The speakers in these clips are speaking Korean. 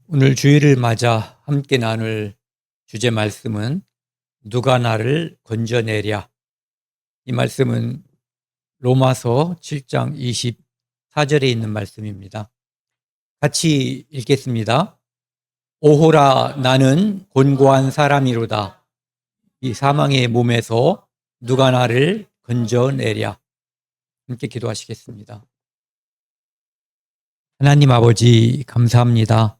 오늘 주일을 맞아 함께 나눌 주제 말씀은 누가 나를 건져내랴. 이 말씀은 로마서 7장 24절에 있는 말씀입니다. 같이 읽겠습니다. 오호라 나는 곤고한 사람이로다. 이 사망의 몸에서 누가 나를 건져내랴. 함께 기도하시겠습니다. 하나님 아버지 감사합니다.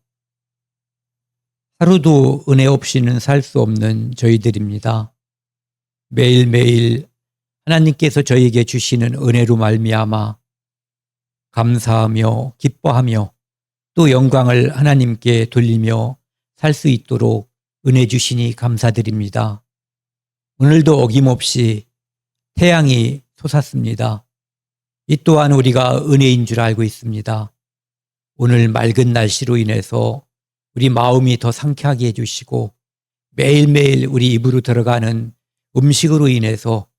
하루도 은혜 없이는 살 수 없는 저희들입니다. 매일매일 하나님께서 저에게 주시는 은혜로 말미암아 감사하며 기뻐하며 또 영광을 하나님께 돌리며 살 수 있도록 은혜 주시니 감사드립니다. 오늘도 어김없이 태양이 솟았습니다. 이 또한 우리가 은혜인 줄 알고 있습니다. 오늘 맑은 날씨로 인해서 우리 마음이 더 상쾌하게 해주시고 매일매일 우리 입으로 들어가는 음식으로 인해서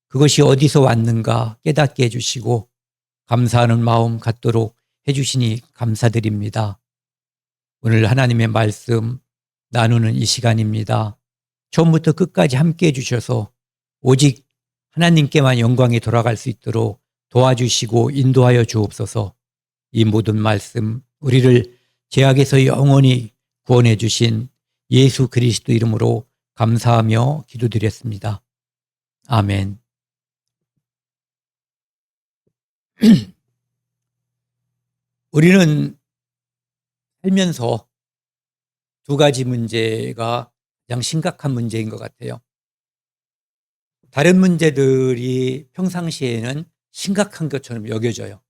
그것이 어디서 왔는가 깨닫게 해주시고 감사하는 마음 갖도록 해주시니 감사드립니다. 오늘 하나님의 말씀 나누는 이 시간입니다. 처음부터 끝까지 함께 해주셔서 오직 하나님께만 영광이 돌아갈 수 있도록 도와주시고 인도하여 주옵소서. 이 모든 말씀 우리를 죄악에서 영원히 구원해 주신 예수 그리스도 이름으로 감사하며 기도드렸습니다. 아멘. 우리는 살면서 두 가지 문제가 가장 심각한 문제인 것 같아요. 다른 문제들이 평상시에는 심각한 것처럼 여겨져요.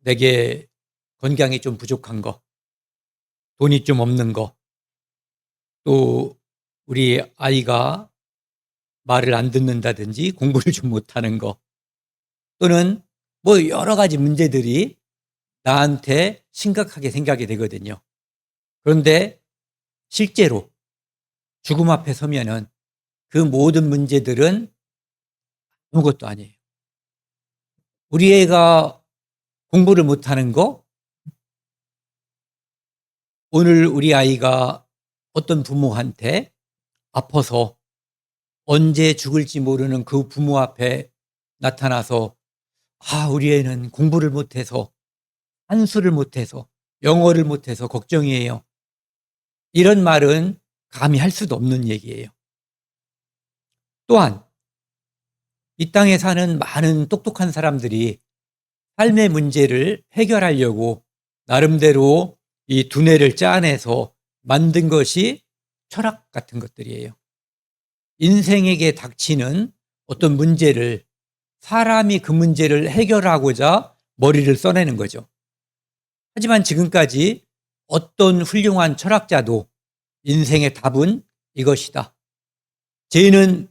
내게 건강이 좀 부족한 거, 돈이 좀 없는 거, 또 우리 아이가 말을 안 듣는다든지 공부를 좀 못하는 거, 또는 뭐 여러 가지 문제들이 나한테 심각하게 생각이 되거든요. 그런데 실제로 죽음 앞에 서면은 그 모든 문제들은 아무것도 아니에요. 우리 애가 공부를 못하는 거, 오늘 우리 아이가 어떤 부모한테 아파서 언제 죽을지 모르는 그 부모 앞에 나타나서 우리 애는 공부를 못해서 한수를 못해서 영어를 못해서 걱정이에요. 이런 말은 감히 할 수도 없는 얘기예요. 또한 이 땅에 사는 많은 똑똑한 사람들이 삶의 문제를 해결하려고 나름대로 이 두뇌를 짜내서 만든 것이 철학 같은 것들이에요. 인생에게 닥치는 어떤 문제를 사람이 그 문제를 해결하고자 머리를 써내는 거죠. 하지만 지금까지 어떤 훌륭한 철학자도 인생의 답은 이것이다. 죄는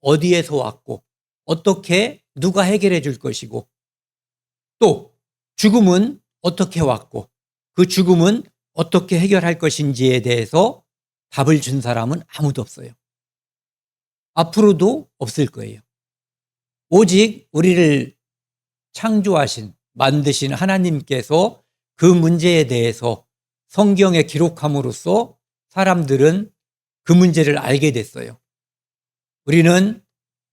어디에서 왔고 어떻게 누가 해결해 줄 것이고 또 죽음은 어떻게 왔고 그 죽음은 어떻게 해결할 것인지에 대해서 답을 준 사람은 아무도 없어요. 앞으로도 없을 거예요. 오직 우리를 창조하신, 만드신 하나님께서 그 문제에 대해서 성경에 기록함으로써 사람들은 그 문제를 알게 됐어요. 우리는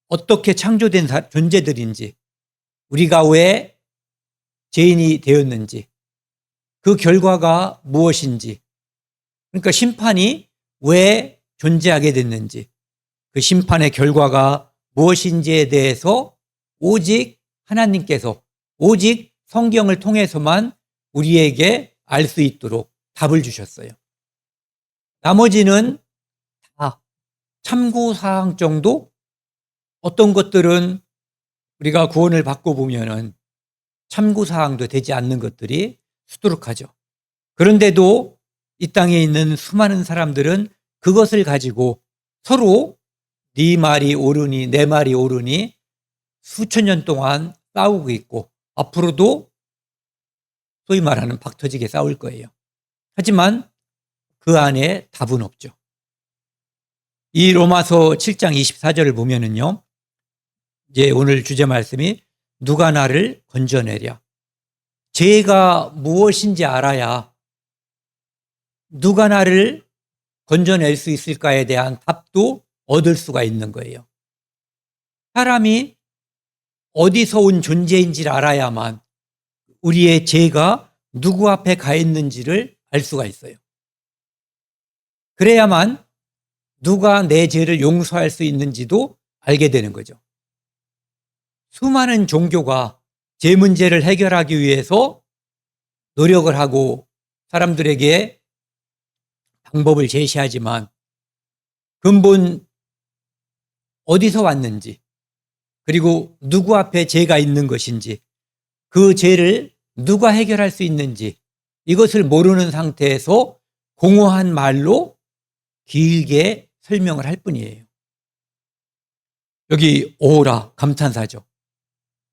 어떻게 창조된 존재들인지, 우리가 왜 죄인이 되었는지, 그 결과가 무엇인지, 그러니까 심판이 왜 존재하게 됐는지, 그 심판의 결과가 무엇인지에 대해서 오직 하나님께서, 오직 성경을 통해서만 우리에게 알 수 있도록 답을 주셨어요. 나머지는 다 참고사항 정도? 어떤 것들은 우리가 구원을 받고 보면은 참고사항도 되지 않는 것들이 수두룩하죠. 그런데도 이 땅에 있는 수많은 사람들은 그것을 가지고 서로 네 말이 옳으니 내 말이 옳으니 수천 년 동안 싸우고 있고 앞으로도 소위 말하는 박터지게 싸울 거예요. 하지만 그 안에 답은 없죠. 이 로마서 7장 24절을 보면은요, 이제 오늘 주제 말씀이 누가 나를 건져내랴. 죄가 무엇인지 알아야 누가 나를 건져낼 수 있을까에 대한 답도 얻을 수가 있는 거예요. 사람이 어디서 온 존재인지를 알아야만 우리의 죄가 누구 앞에 가 있는지를 알 수가 있어요. 그래야만 누가 내 죄를 용서할 수 있는지도 알게 되는 거죠. 수많은 종교가 죄 문제를 해결하기 위해서 노력을 하고 사람들에게 방법을 제시하지만 근본 어디서 왔는지 그리고 누구 앞에 죄가 있는 것인지 그 죄를 누가 해결할 수 있는지 이것을 모르는 상태에서 공허한 말로 길게 설명을 할 뿐이에요. 여기 오호라 감탄사죠.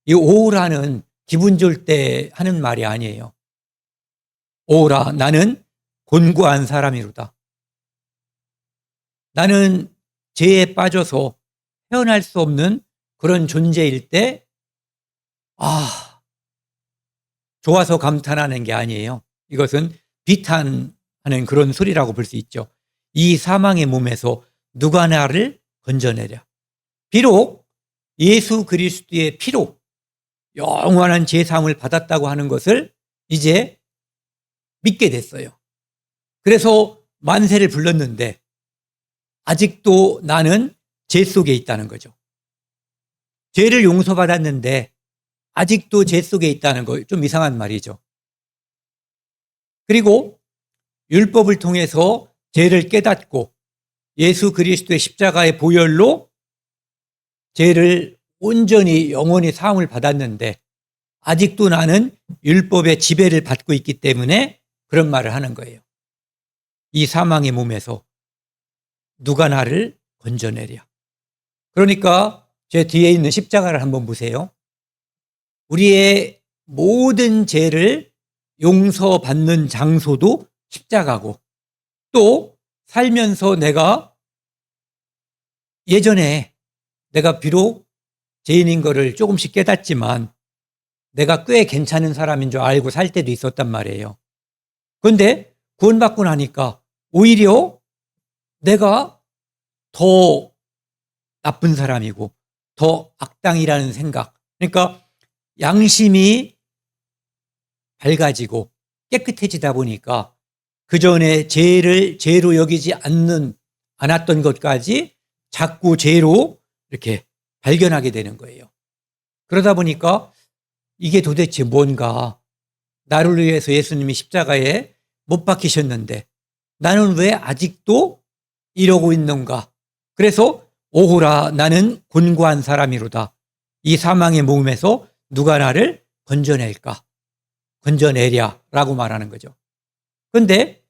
이 오호라는 기분 좋을 때 하는 말이 아니에요. 오호라 나는 곤고한 사람이로다. 나는 죄에 빠져서 헤어날 수 없는 그런 존재일 때 좋아서 감탄하는 게 아니에요. 이것은 비탄하는 그런 소리라고 볼 수 있죠. 이 사망의 몸에서 누가 나를 건져내랴. 비록 예수 그리스도의 피로 영원한 제사함을 받았다고 하는 것을 이제 믿게 됐어요. 그래서 만세를 불렀는데 아직도 나는 죄 속에 있다는 거죠. 죄를 용서받았는데 아직도 죄 속에 있다는 거 좀 이상한 말이죠. 그리고 율법을 통해서 죄를 깨닫고 예수 그리스도의 십자가의 보혈로 죄를 온전히 영원히 사함을 받았는데 아직도 나는 율법의 지배를 받고 있기 때문에 그런 말을 하는 거예요. 이 사망의 몸에서 누가 나를 건져내랴. 그러니까 제 뒤에 있는 십자가를 한번 보세요. 우리의 모든 죄를 용서받는 장소도 십자가고 또 살면서 내가 예전에 내가 비록 죄인인 거를 조금씩 깨닫지만 내가 꽤 괜찮은 사람인 줄 알고 살 때도 있었단 말이에요. 그런데 구원받고 나니까 오히려 내가 더 나쁜 사람이고 더 악당이라는 생각. 그러니까 양심이 밝아지고 깨끗해지다 보니까 그전에 죄를 죄로 여기지 않았던 것까지 자꾸 죄로 이렇게 발견하게 되는 거예요. 그러다 보니까 이게 도대체 뭔가 나를 위해서 예수님이 십자가에 못 박히셨는데 나는 왜 아직도 이러고 있는가. 그래서 오호라 나는 곤고한 사람이로다. 이 사망의 몸에서 누가 나를 건져낼까? 건져내랴 라고 말하는 거죠. 그런데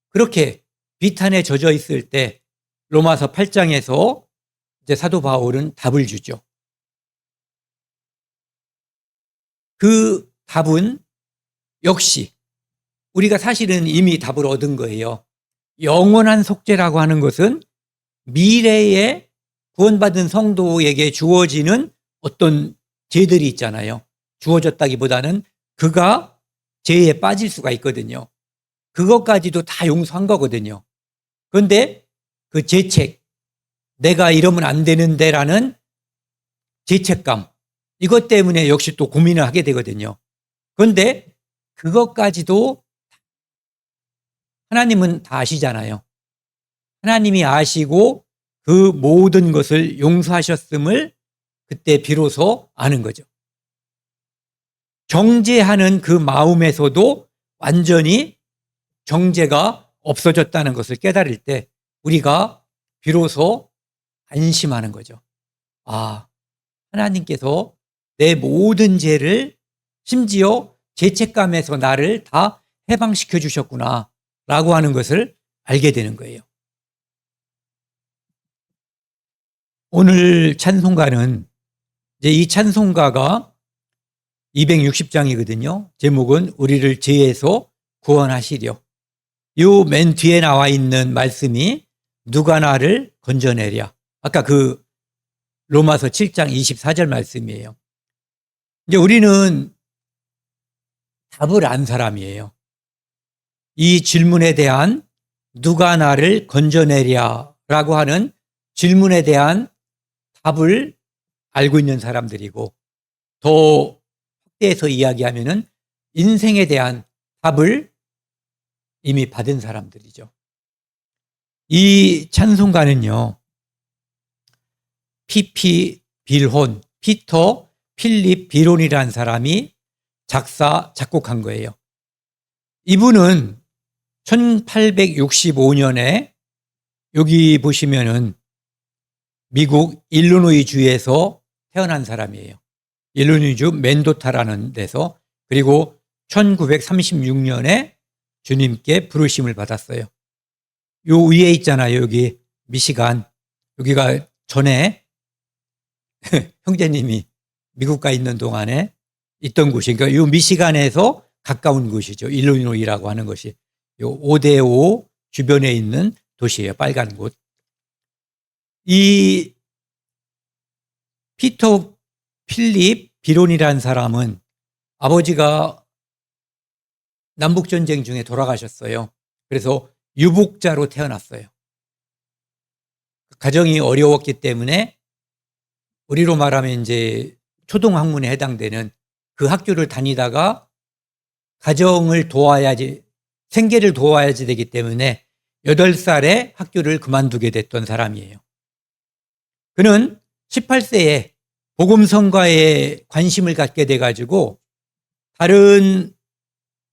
그렇게 비탄에 젖어 있을 때 로마서 8장에서 이제 사도 바울은 답을 주죠. 그 답은 역시 우리가 사실은 이미 답을 얻은 거예요. 영원한 속죄라고 하는 것은 미래에 구원받은 성도에게 주어지는 어떤 죄들이 있잖아요. 주어졌다기보다는 그가 죄에 빠질 수가 있거든요. 그것까지도 다 용서한 거거든요. 그런데 그 죄책, 내가 이러면 안 되는데라는 죄책감, 이것 때문에 역시 또 고민을 하게 되거든요. 그런데 그것까지도 하나님은 다 아시잖아요. 하나님이 아시고 그 모든 것을 용서하셨음을 그때 비로소 아는 거죠. 정죄하는 그 마음에서도 완전히 정죄가 없어졌다는 것을 깨달을 때 우리가 비로소 안심하는 거죠. 하나님께서 내 모든 죄를 심지어 죄책감에서 나를 다 해방시켜 주셨구나 라고 하는 것을 알게 되는 거예요. 오늘 찬송가는 이제 이 찬송가가 260장이거든요. 제목은 우리를 죄에서 구원하시려. 요 맨 뒤에 나와 있는 말씀이 누가 나를 건져내랴. 아까 그 로마서 7장 24절 말씀이에요. 이제 우리는 답을 안 사람이에요. 이 질문에 대한 누가 나를 건져내랴라고 하는 질문에 대한 답을 알고 있는 사람들이고, 더 확대해서 이야기하면은 인생에 대한 답을 이미 받은 사람들이죠. 이 찬송가는요, P.P. 빌혼, 피터 필립 빌혼이라는 사람이 작사, 작곡한 거예요. 이분은 1865년에 여기 보시면은 미국 일리노이 주에서 태어난 사람이에요. 일리노이주 멘도타라는 데서. 그리고 1936년에 주님께 부르심을 받았어요. 요 위에 있잖아요. 여기 미시간. 여기가 전에 형제님이 미국 가 있는 동안에 있던 곳이, 그러니까 요 미시간에서 가까운 곳이죠. 일리노이라고 하는 것이. 요 오데오 주변에 있는 도시예요. 빨간 곳. 이 피터 필립 빌혼이라는 사람은 아버지가 남북전쟁 중에 돌아가셨어요. 그래서 유복자로 태어났어요. 가정이 어려웠기 때문에 우리로 말하면 이제 초등학문에 해당되는 그 학교를 다니다가 가정을 도와야지, 생계를 도와야지 되기 때문에 8살에 학교를 그만두게 됐던 사람이에요. 그는 18세에 복음성가에 관심을 갖게 돼가지고 다른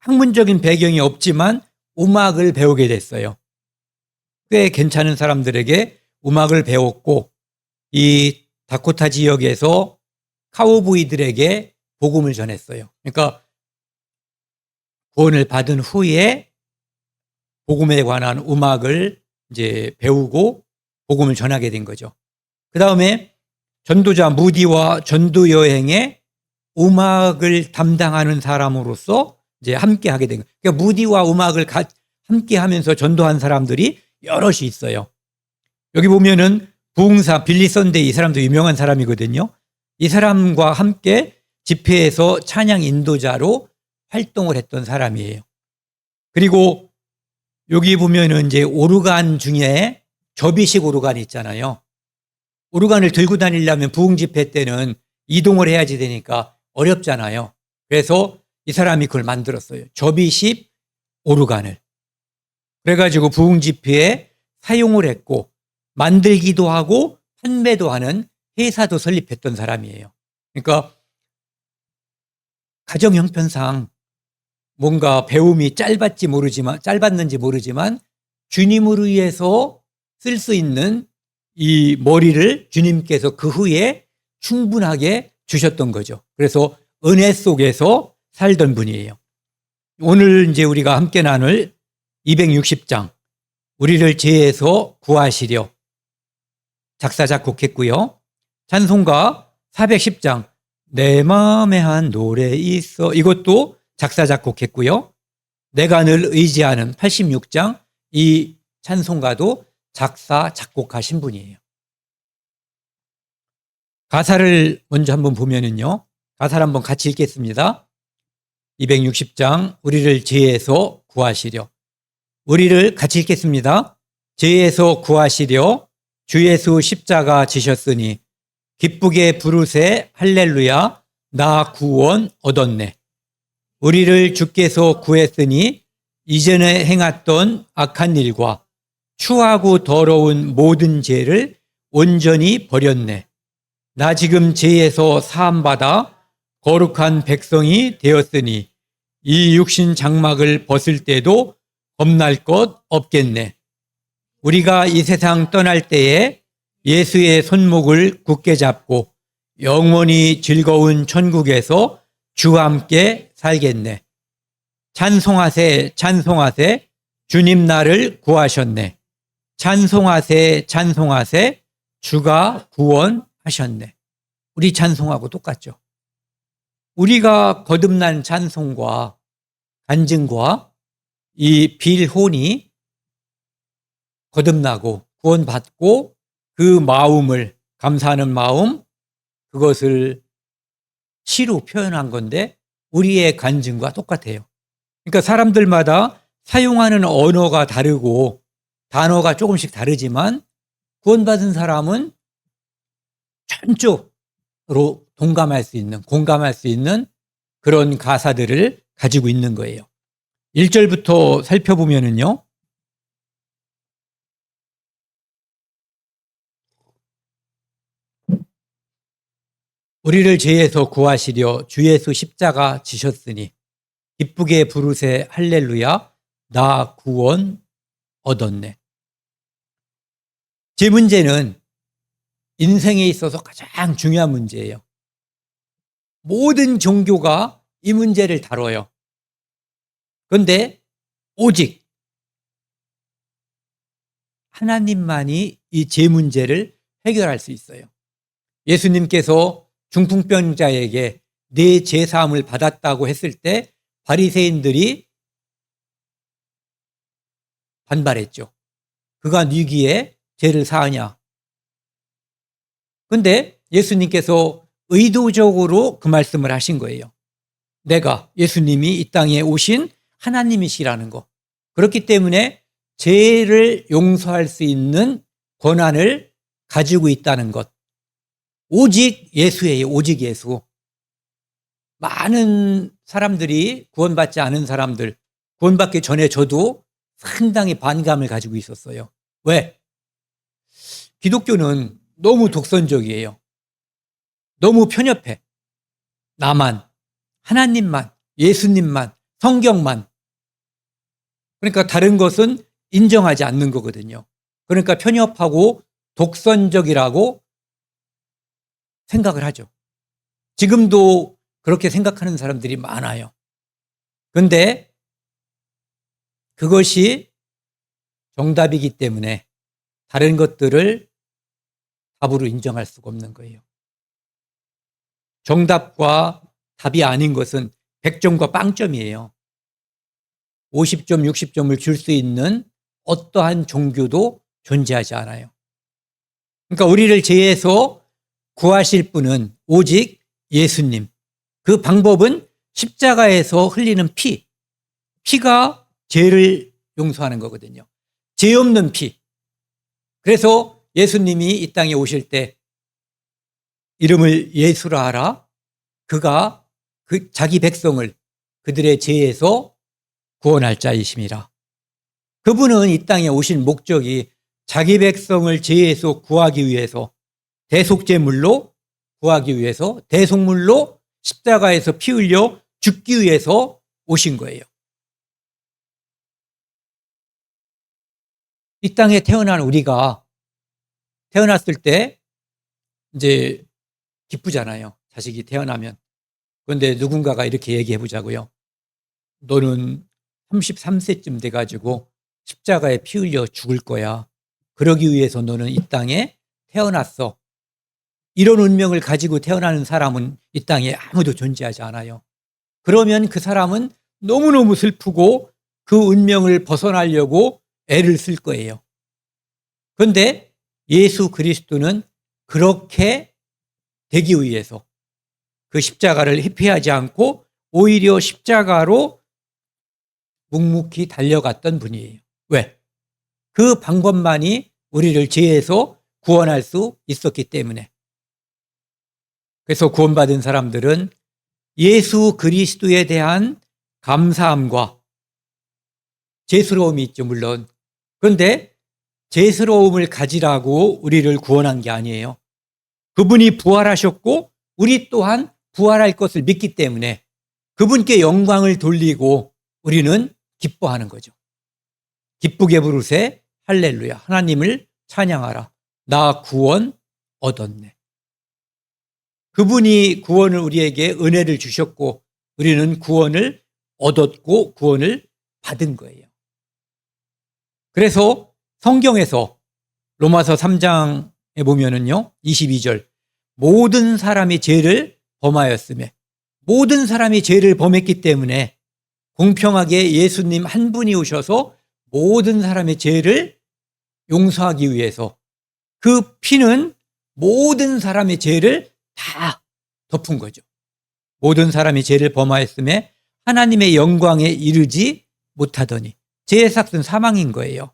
학문적인 배경이 없지만 음악을 배우게 됐어요. 꽤 괜찮은 사람들에게 음악을 배웠고, 이 다코타 지역에서 카우보이들에게 복음을 전했어요. 그러니까 구원을 받은 후에 복음에 관한 음악을 이제 배우고 복음을 전하게 된 거죠. 그 다음에 전도자 무디와 전도 여행에 음악을 담당하는 사람으로서 이제 함께 하게 된 거예요. 그러니까 무디와 음악을 함께 하면서 전도한 사람들이 여럿이 있어요. 여기 보면은 부흥사 빌리 선데이, 이 사람도 유명한 사람이거든요. 이 사람과 함께 집회에서 찬양 인도자로 활동을 했던 사람이에요. 그리고 여기 보면은 이제 오르간 중에 접이식 오르간이 있잖아요. 오르간을 들고 다니려면 부흥 집회 때는 이동을 해야지 되니까 어렵잖아요. 그래서 이 사람이 그걸 만들었어요. 접이식 오르간을. 그래가지고 부흥 집회에 사용을 했고, 만들기도 하고 판매도 하는 회사도 설립했던 사람이에요. 그러니까 가정 형편상 뭔가 배움이 짧았는지 모르지만 주님을 위해서 쓸 수 있는 이 머리를 주님께서 그 후에 충분하게 주셨던 거죠. 그래서 은혜 속에서 살던 분이에요. 오늘 이제 우리가 함께 나눌 260장, 우리를 죄에서 구하시려, 작사 작곡했고요. 찬송가 410장, 내 마음에 한 노래 있어, 이것도 작사 작곡했고요. 내가 늘 의지하는 86장, 이 찬송가도 작사 작곡하신 분이에요. 가사를 먼저 한번 보면은요, 가사를 한번 같이 읽겠습니다. 260장, 우리를 죄에서 구하시려. 우리를 같이 읽겠습니다. 죄에서 구하시려 주 예수 십자가 지셨으니 기쁘게 부르세 할렐루야, 나 구원 얻었네. 우리를 주께서 구했으니 이전에 행했던 악한 일과 추하고 더러운 모든 죄를 온전히 버렸네. 나 지금 죄에서 사함받아 거룩한 백성이 되었으니 이 육신 장막을 벗을 때도 겁날 것 없겠네. 우리가 이 세상 떠날 때에 예수의 손목을 굳게 잡고 영원히 즐거운 천국에서 주와 함께 살겠네. 찬송하세, 찬송하세, 주님 나를 구하셨네. 찬송하세, 찬송하세, 주가 구원하셨네. 우리 찬송하고 똑같죠. 우리가 거듭난 찬송과 간증과 이 빌혼이 거듭나고 구원받고 그 마음을, 감사하는 마음, 그것을 시로 표현한 건데 우리의 간증과 똑같아요. 그러니까 사람들마다 사용하는 언어가 다르고 단어가 조금씩 다르지만 구원받은 사람은 전적으로 공감할 수 있는 그런 가사들을 가지고 있는 거예요. 1절부터 살펴보면은요. 우리를 죄에서 구하시려 주 예수 십자가 지셨으니 기쁘게 부르세 할렐루야 나 구원 얻었네. 제 문제는 인생에 있어서 가장 중요한 문제예요. 모든 종교가 이 문제를 다뤄요. 그런데 오직 하나님만이 이 죄 문제를 해결할 수 있어요. 예수님께서 중풍병자에게 내 죄 사함을 받았다고 했을 때 바리새인들이 반발했죠. 그가 네기에 죄를 사하냐. 그런데 예수님께서 의도적으로 그 말씀을 하신 거예요. 내가 예수님이 이 땅에 오신 하나님이시라는 거. 그렇기 때문에 죄를 용서할 수 있는 권한을 가지고 있다는 것. 오직 예수예요. 오직 예수. 많은 사람들이 구원받지 않은 사람들, 구원받기 전에 저도 상당히 반감을 가지고 있었어요. 왜? 기독교는 너무 독선적이에요. 너무 편협해. 나만, 하나님만, 예수님만, 성경만. 그러니까 다른 것은 인정하지 않는 거거든요. 그러니까 편협하고 독선적이라고 생각을 하죠. 지금도 그렇게 생각하는 사람들이 많아요. 그런데 그것이 정답이기 때문에 다른 것들을 답으로 인정할 수가 없는 거예요. 정답과 답이 아닌 것은 100점과 빵점이에요. 50점, 60점을 줄 수 있는 어떠한 종교도 존재하지 않아요. 그러니까 우리를 죄에서 구하실 분은 오직 예수님. 그 방법은 십자가에서 흘리는 피. 피가 죄를 용서하는 거거든요. 죄 없는 피. 그래서 예수님이 이 땅에 오실 때 이름을 예수라 하라. 그가 그 자기 백성을 그들의 죄에서 구원할 자이심이라. 그분은 이 땅에 오신 목적이 자기 백성을 죄에서 구하기 위해서 대속제물로 구하기 위해서 대속물로 십자가에서 피 흘려 죽기 위해서 오신 거예요. 이 땅에 태어난 우리가 태어났을 때 이제 기쁘잖아요. 자식이 태어나면. 그런데 누군가가 이렇게 얘기해 보자고요. 너는 33세쯤 돼가지고 십자가에 피 흘려 죽을 거야. 그러기 위해서 너는 이 땅에 태어났어. 이런 운명을 가지고 태어나는 사람은 이 땅에 아무도 존재하지 않아요. 그러면 그 사람은 너무너무 슬프고 그 운명을 벗어나려고 애를 쓸 거예요. 그런데 예수 그리스도는 그렇게 되기 위해서 그 십자가를 회피하지 않고 오히려 십자가로 묵묵히 달려갔던 분이에요. 왜? 그 방법만이 우리를 죄에서 구원할 수 있었기 때문에. 그래서 구원받은 사람들은 예수 그리스도에 대한 감사함과 죄스러움이 있죠, 물론. 그런데 죄스러움을 가지라고 우리를 구원한 게 아니에요. 그분이 부활하셨고 우리 또한 부활할 것을 믿기 때문에 그분께 영광을 돌리고 우리는 기뻐하는 거죠. 기쁘게 부르세 할렐루야. 하나님을 찬양하라. 나 구원 얻었네. 그분이 구원을 우리에게 은혜를 주셨고 우리는 구원을 얻었고 구원을 받은 거예요. 그래서 성경에서 로마서 3장에 보면은요, 22절. 모든 사람이 죄를 범하였으며 모든 사람이 죄를 범했기 때문에 공평하게 예수님 한 분이 오셔서 모든 사람의 죄를 용서하기 위해서 그 피는 모든 사람의 죄를 다 덮은 거죠. 모든 사람이 죄를 범하였음에 하나님의 영광에 이르지 못하더니 죄의 삭은 사망인 거예요.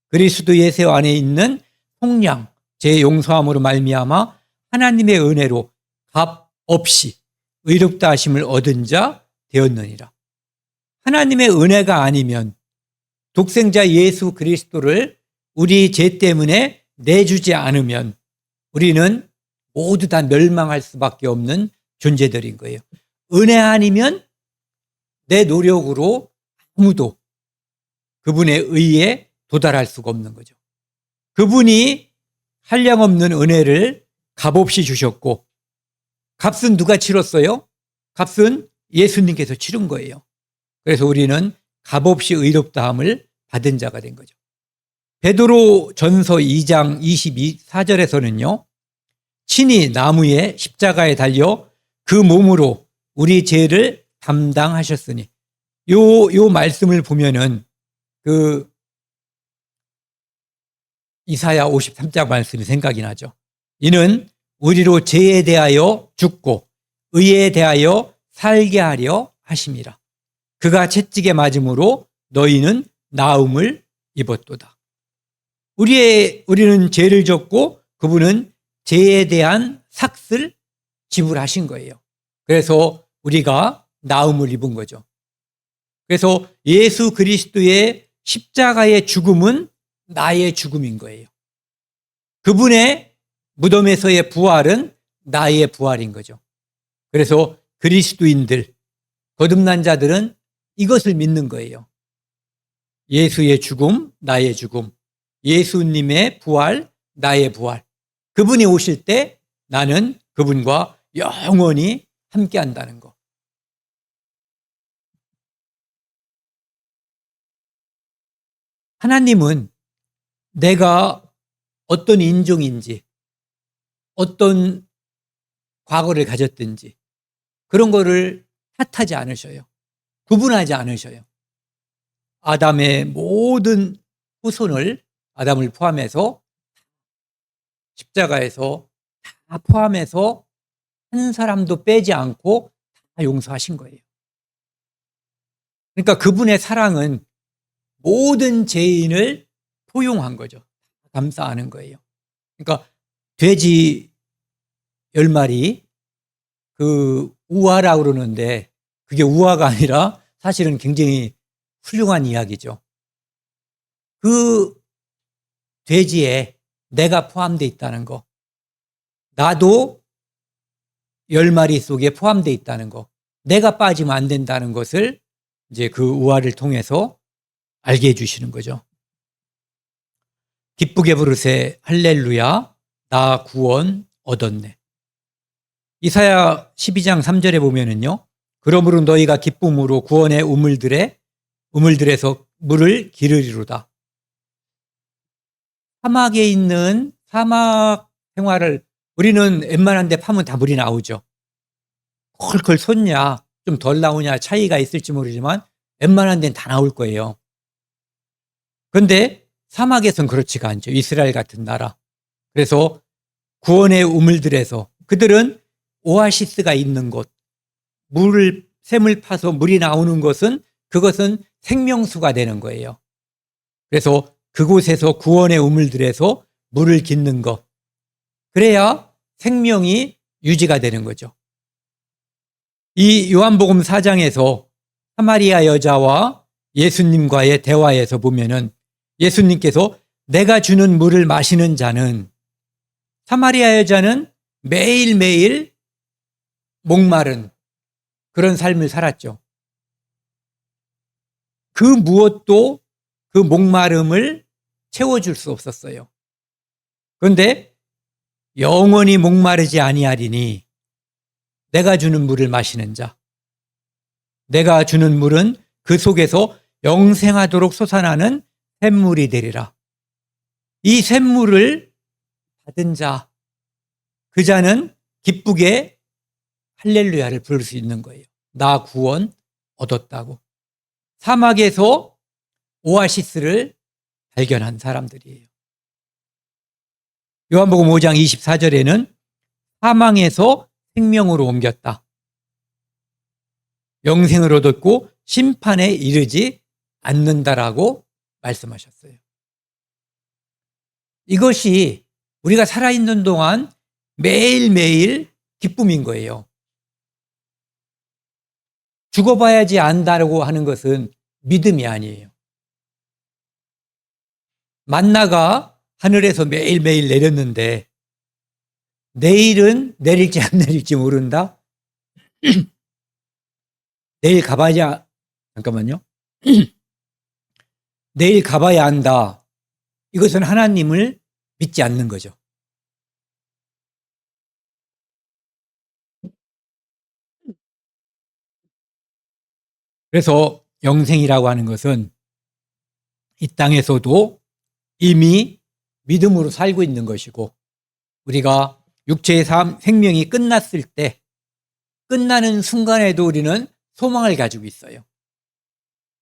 그리스도 예수 안에 있는 속량, 죄 용서함으로 말미암아 하나님의 은혜로 값 없이 의롭다 하심을 얻은 자 되었느니라. 하나님의 은혜가 아니면 독생자 예수 그리스도를 우리 죄 때문에 내주지 않으면 우리는 모두 다 멸망할 수밖에 없는 존재들인 거예요. 은혜 아니면 내 노력으로 아무도 그분의 의에 도달할 수가 없는 거죠. 그분이 한량없는 은혜를 값없이 주셨고, 값은 누가 치렀어요? 값은 예수님께서 치른 거예요. 그래서 우리는 값없이 의롭다함을 받은 자가 된 거죠. 베드로 전서 2장 22절에서는요, 친히 나무에 십자가에 달려 그 몸으로 우리 죄를 담당하셨으니, 요 말씀을 보면은 그 이사야 53장 말씀이 생각이 나죠. 이는 우리로 죄에 대하여 죽고 의에 대하여 살게 하려 하심이라. 그가 채찍에 맞음으로 너희는 나음을 입었도다. 우리는 죄를 졌고 그분은 죄에 대한 삭을 지불하신 거예요. 그래서 우리가 나음을 입은 거죠. 그래서 예수 그리스도의 십자가의 죽음은 나의 죽음인 거예요. 그분의 무덤에서의 부활은 나의 부활인 거죠. 그래서 그리스도인들, 거듭난 자들은 이것을 믿는 거예요. 예수의 죽음, 나의 죽음. 예수님의 부활, 나의 부활. 그분이 오실 때 나는 그분과 영원히 함께 한다는 거. 하나님은 내가 어떤 인종인지, 어떤 과거를 가졌든지 그런 거를 탓하지 않으셔요. 구분하지 않으셔요. 아담의 모든 후손을, 아담을 포함해서 십자가에서 다 포함해서 한 사람도 빼지 않고 다 용서하신 거예요. 그러니까 그분의 사랑은 모든 죄인을 포용한 거죠. 감사하는 거예요. 그러니까 돼지 10마리 그 우화라고 그러는데 그게 우화가 아니라 사실은 굉장히 훌륭한 이야기죠. 그 돼지에 내가 포함되어 있다는 거, 나도 10마리 속에 포함되어 있다는 거, 내가 빠지면 안 된다는 것을 이제 그 우화를 통해서 알게 해주시는 거죠. 기쁘게 부르세 할렐루야 나 구원 얻었네. 이사야 12장 3절에 보면은요, 그러므로 너희가 기쁨으로 구원의 우물들에서 물을 기르리로다. 사막에 있는 사막 생활을 우리는 웬만한 데 파면 다 물이 나오죠. 컬컬 솟냐 좀 덜 나오냐 차이가 있을지 모르지만 웬만한 데는 다 나올 거예요. 그런데 사막에선 그렇지가 않죠. 이스라엘 같은 나라. 그래서 구원의 우물들에서 그들은 오아시스가 있는 곳, 샘을 파서 물이 나오는 것은 그것은 생명수가 되는 거예요. 그래서 그곳에서 구원의 우물들에서 물을 깃는 것, 그래야 생명이 유지가 되는 거죠. 이 요한복음 4장에서 사마리아 여자와 예수님과의 대화에서 보면은 예수님께서 내가 주는 물을 마시는 자는, 사마리아 여자는 매일매일 목마른 그런 삶을 살았죠. 그 무엇도 그 목마름을 채워줄 수 없었어요. 그런데 영원히 목마르지 아니하리니 내가 주는 물을 마시는 자, 내가 주는 물은 그 속에서 영생하도록 솟아나는 샘물이 되리라. 이 샘물을 받은 자, 그 자는 기쁘게 할렐루야를 부를 수 있는 거예요. 나 구원 얻었다고. 사막에서 오아시스를 발견한 사람들이에요. 요한복음 5장 24절에는 사망에서 생명으로 옮겼다. 영생을 얻었고 심판에 이르지 않는다라고 말씀하셨어요. 이것이 우리가 살아있는 동안 매일매일 기쁨인 거예요. 죽어봐야지 안다고 하는 것은 믿음이 아니에요. 만나가 하늘에서 매일매일 내렸는데 내일은 내릴지 안 내릴지 모른다? 내일 가봐야, 잠깐만요. 내일 가봐야 한다. 이것은 하나님을 믿지 않는 거죠. 그래서 영생이라고 하는 것은 이 땅에서도 이미 믿음으로 살고 있는 것이고, 우리가 육체의 생명이 끝났을 때, 끝나는 순간에도 우리는 소망을 가지고 있어요.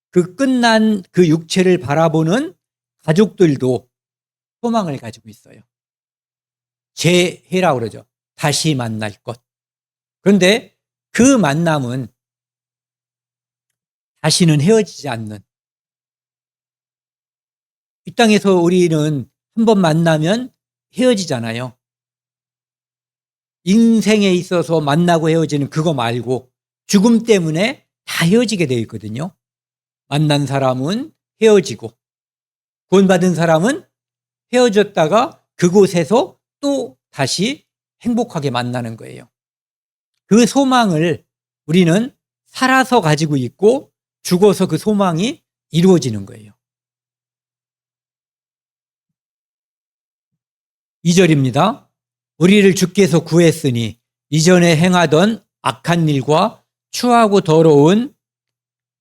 그 끝난 그 육체를 바라보는 가족들도 소망을 가지고 있어요. 재해라고 그러죠. 다시 만날 것. 그런데 그 만남은 다시는 헤어지지 않는, 이 땅에서 우리는 한 번 만나면 헤어지잖아요. 인생에 있어서 만나고 헤어지는 그거 말고 죽음 때문에 다 헤어지게 되어 있거든요. 만난 사람은 헤어지고, 구원받은 사람은 헤어졌다가 그곳에서 또 다시 행복하게 만나는 거예요. 그 소망을 우리는 살아서 가지고 있고 죽어서 그 소망이 이루어지는 거예요. 2절입니다. 우리를 주께서 구했으니 이전에 행하던 악한 일과 추하고 더러운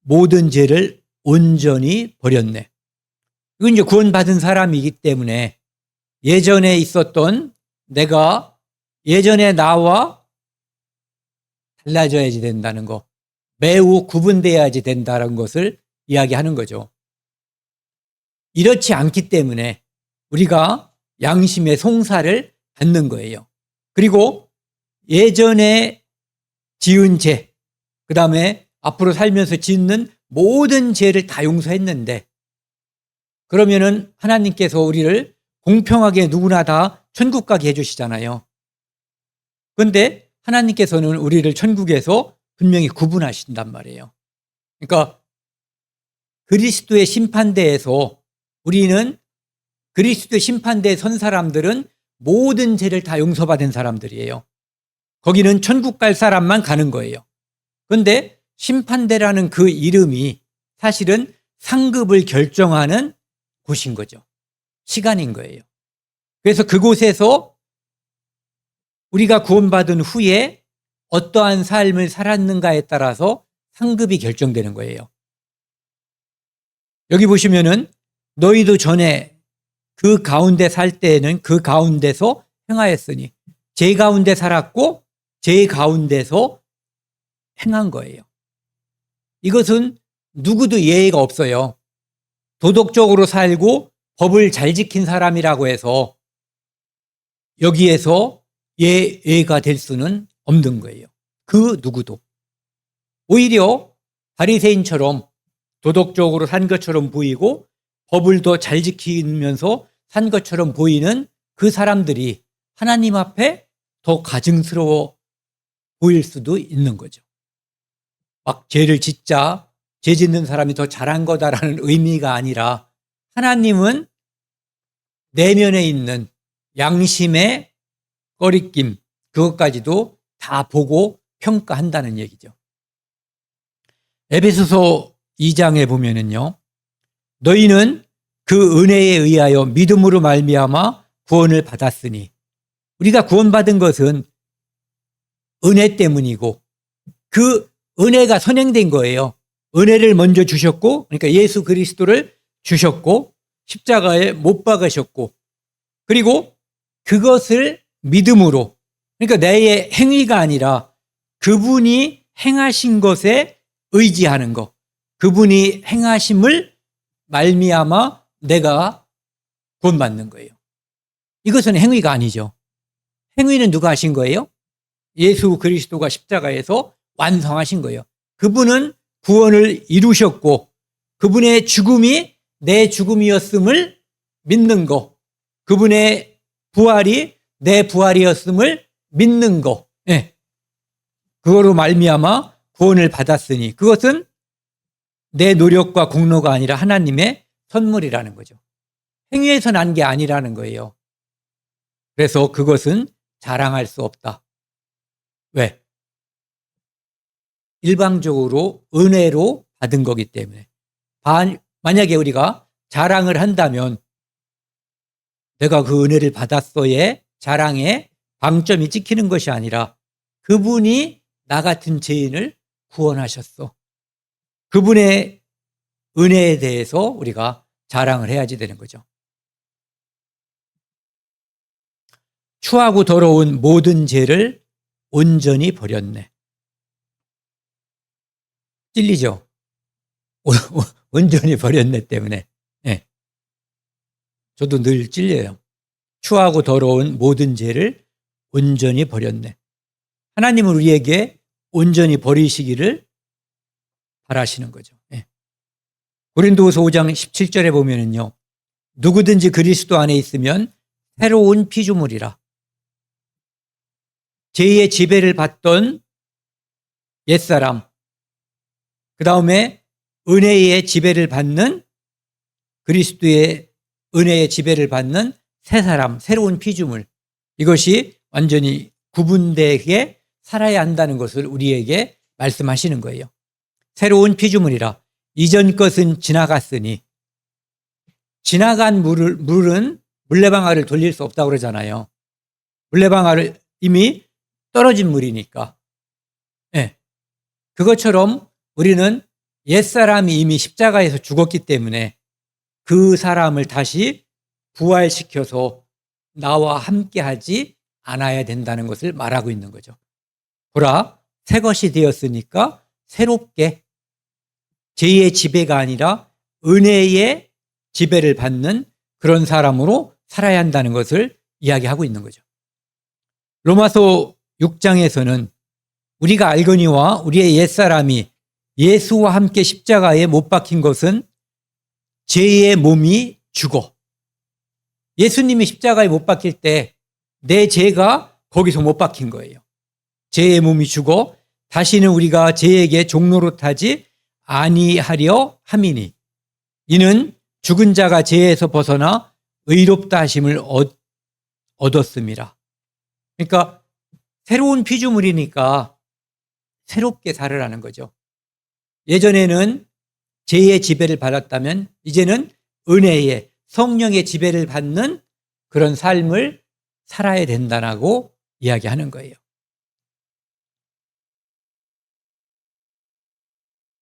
모든 죄를 온전히 버렸네. 이건 이제 구원받은 사람이기 때문에 예전에 있었던 내가 예전에 나와 달라져야지 된다는 거, 매우 구분되어야지 된다는 것을 이야기하는 거죠. 이렇지 않기 때문에 우리가 양심의 송사를 받는 거예요. 그리고 예전에 지은 죄, 그 다음에 앞으로 살면서 짓는 모든 죄를 다 용서했는데, 그러면은 하나님께서 우리를 공평하게 누구나 다 천국 가게 해주시잖아요. 그런데 하나님께서는 우리를 천국에서 분명히 구분하신단 말이에요. 그러니까 그리스도의 심판대에서 우리는, 그리스도의 심판대에 선 사람들은 모든 죄를 다 용서받은 사람들이에요. 거기는 천국 갈 사람만 가는 거예요. 그런데 심판대라는 그 이름이 사실은 상급을 결정하는 곳인 거죠. 시간인 거예요. 그래서 그곳에서 우리가 구원받은 후에 어떠한 삶을 살았는가에 따라서 상급이 결정되는 거예요. 여기 보시면은 너희도 전에 그 가운데 살 때에는 그 가운데서 행하였으니, 제 가운데 살았고 제 가운데서 행한 거예요. 이것은 누구도 예외가 없어요. 도덕적으로 살고 법을 잘 지킨 사람이라고 해서 여기에서 예외가 될 수는 없는 거예요. 그 누구도. 오히려 바리새인처럼 도덕적으로 산 것처럼 보이고 법을 더 잘 지키면서 산 것처럼 보이는 그 사람들이 하나님 앞에 더 가증스러워 보일 수도 있는 거죠. 막 죄를 짓자, 죄 짓는 사람이 더 잘한 거다라는 의미가 아니라, 하나님은 내면에 있는 양심의 꺼리낌, 그것까지도 다 보고 평가한다는 얘기죠. 에베소서 2장에 보면은요, 너희는 그 은혜에 의하여 믿음으로 말미암아 구원을 받았으니, 우리가 구원받은 것은 은혜 때문이고 그 은혜가 선행된 거예요. 은혜를 먼저 주셨고, 그러니까 예수 그리스도를 주셨고 십자가에 못 박으셨고, 그리고 그것을 믿음으로, 그러니까 내 행위가 아니라 그분이 행하신 것에 의지하는 것, 그분이 행하심을 말미암아 내가 구원받는 거예요. 이것은 행위가 아니죠. 행위는 누가 하신 거예요? 예수 그리스도가 십자가에서 완성하신 거예요. 그분은 구원을 이루셨고 그분의 죽음이 내 죽음이었음을 믿는 거, 그분의 부활이 내 부활이었음을 믿는 거, 예. 그거로 말미암아 구원을 받았으니 그것은 내 노력과 공로가 아니라 하나님의 선물이라는 거죠. 행위에서 난 게 아니라는 거예요. 그래서 그것은 자랑할 수 없다. 왜? 일방적으로 은혜로 받은 거기 때문에. 만약에 우리가 자랑을 한다면 내가 그 은혜를 받았어의 자랑에 방점이 찍히는 것이 아니라 그분이 나 같은 죄인을 구원하셨어. 그분의 은혜에 대해서 우리가 자랑을 해야지 되는 거죠. 추하고 더러운 모든 죄를 온전히 버렸네. 찔리죠? 온전히 버렸네 때문에. 네. 저도 늘 찔려요. 추하고 더러운 모든 죄를 온전히 버렸네. 하나님은 우리에게 온전히 버리시기를 바라시는 거죠. 네. 고린도후서 5장 17절에 보면은요. 누구든지 그리스도 안에 있으면 새로운 피조물이라. 죄의 지배를 받던 옛사람, 그 다음에 은혜의 지배를 받는 그리스도의 은혜의 지배를 받는 새 사람, 새로운 피조물, 이것이 완전히 구분되게 살아야 한다는 것을 우리에게 말씀하시는 거예요. 새로운 피조물이라. 이전 것은 지나갔으니. 지나간 물은 물레방아를 돌릴 수 없다고 그러잖아요. 물레방아를 이미 떨어진 물이니까. 네. 그것처럼 우리는 옛사람이 이미 십자가에서 죽었기 때문에 그 사람을 다시 부활시켜서 나와 함께하지 않아야 된다는 것을 말하고 있는 거죠. 보라, 새 것이 되었으니까 새롭게 죄의 지배가 아니라 은혜의 지배를 받는 그런 사람으로 살아야 한다는 것을 이야기하고 있는 거죠. 로마서 6장에서는 우리가 알거니와 우리의 옛사람이 예수와 함께 십자가에 못 박힌 것은 죄의 몸이 죽어. 예수님이 십자가에 못 박힐 때 내 죄가 거기서 못 박힌 거예요. 죄의 몸이 죽어 다시는 우리가 죄에게 종로로 타지 아니하려 함이니 이는 죽은 자가 죄에서 벗어나 의롭다 하심을 얻었습니다. 그러니까 새로운 피조물이니까 새롭게 살으라는 거죠. 예전에는 죄의 지배를 받았다면 이제는 은혜의 성령의 지배를 받는 그런 삶을 살아야 된다고 이야기하는 거예요.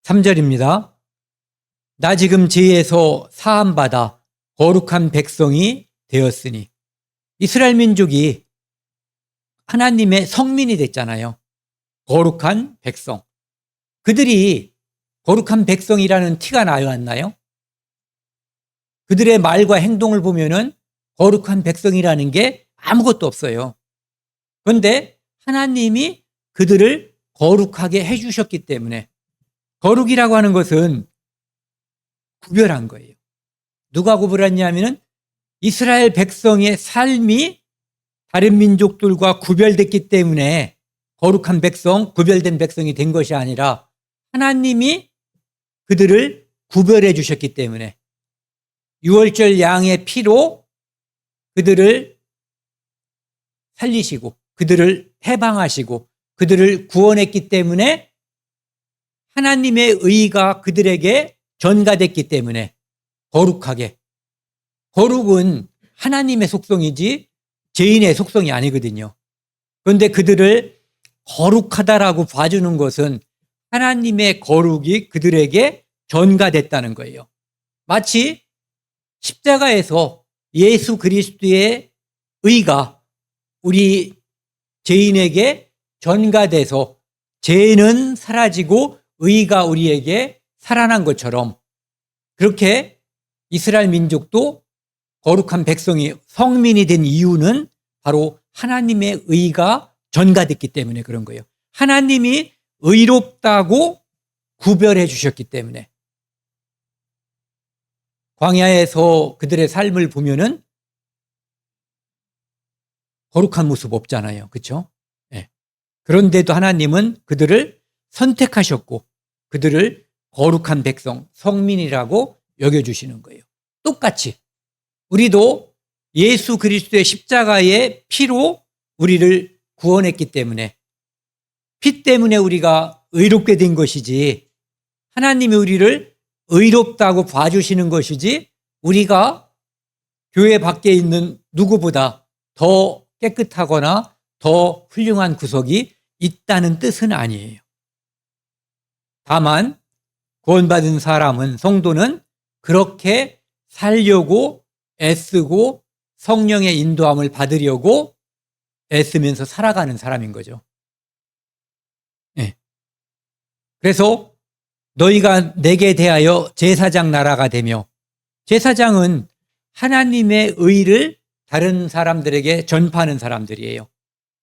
3절입니다. 나 지금 죄에서 사함받아 거룩한 백성이 되었으니. 이스라엘 민족이 하나님의 성민이 됐잖아요. 거룩한 백성. 그들이 거룩한 백성이라는 티가 나요, 안 나요? 그들의 말과 행동을 보면은 거룩한 백성이라는 게 아무것도 없어요. 그런데 하나님이 그들을 거룩하게 해주셨기 때문에 거룩이라고 하는 것은 구별한 거예요. 누가 구별했냐면은 이스라엘 백성의 삶이 다른 민족들과 구별됐기 때문에 거룩한 백성, 구별된 백성이 된 것이 아니라 하나님이 그들을 구별해 주셨기 때문에 유월절 양의 피로 그들을 살리시고 그들을 해방하시고 그들을 구원했기 때문에 하나님의 의가 그들에게 전가됐기 때문에 거룩하게. 거룩은 하나님의 속성이지 죄인의 속성이 아니거든요. 그런데 그들을 거룩하다라고 봐주는 것은 하나님의 거룩이 그들에게 전가됐다는 거예요. 마치 십자가에서 예수 그리스도의 의가 우리 죄인에게 전가돼서 죄는 사라지고 의가 우리에게 살아난 것처럼 그렇게 이스라엘 민족도 거룩한 백성이 성민이 된 이유는 바로 하나님의 의가 전가됐기 때문에 그런 거예요. 하나님이 의롭다고 구별해 주셨기 때문에 광야에서 그들의 삶을 보면은 거룩한 모습 없잖아요. 그렇죠? 네. 그런데도 하나님은 그들을 선택하셨고 그들을 거룩한 백성, 성민이라고 여겨주시는 거예요. 똑같이 우리도 예수 그리스도의 십자가의 피로 우리를 구원했기 때문에 피 때문에 우리가 의롭게 된 것이지 하나님이 우리를 의롭다고 봐주시는 것이지 우리가 교회 밖에 있는 누구보다 더 깨끗하거나 더 훌륭한 구석이 있다는 뜻은 아니에요. 다만 구원받은 사람은, 성도는 그렇게 살려고 애쓰고 성령의 인도함을 받으려고 애쓰면서 살아가는 사람인 거죠. 네. 그래서 너희가 내게 대하여 제사장 나라가 되며, 제사장은 하나님의 의를 다른 사람들에게 전파하는 사람들이에요.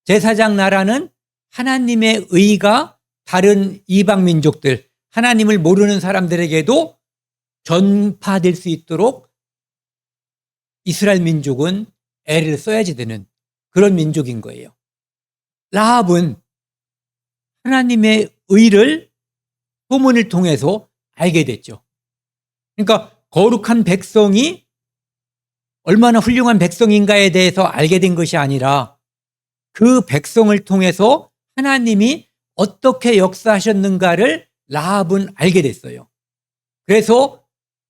제사장 나라는 하나님의 의가 다른 이방 민족들, 하나님을 모르는 사람들에게도 전파될 수 있도록 이스라엘 민족은 애를 써야지 되는 그런 민족인 거예요. 라합은 하나님의 의를 소문을 통해서 알게 됐죠. 그러니까 거룩한 백성이 얼마나 훌륭한 백성인가에 대해서 알게 된 것이 아니라 그 백성을 통해서 하나님이 어떻게 역사하셨는가를 라합은 알게 됐어요. 그래서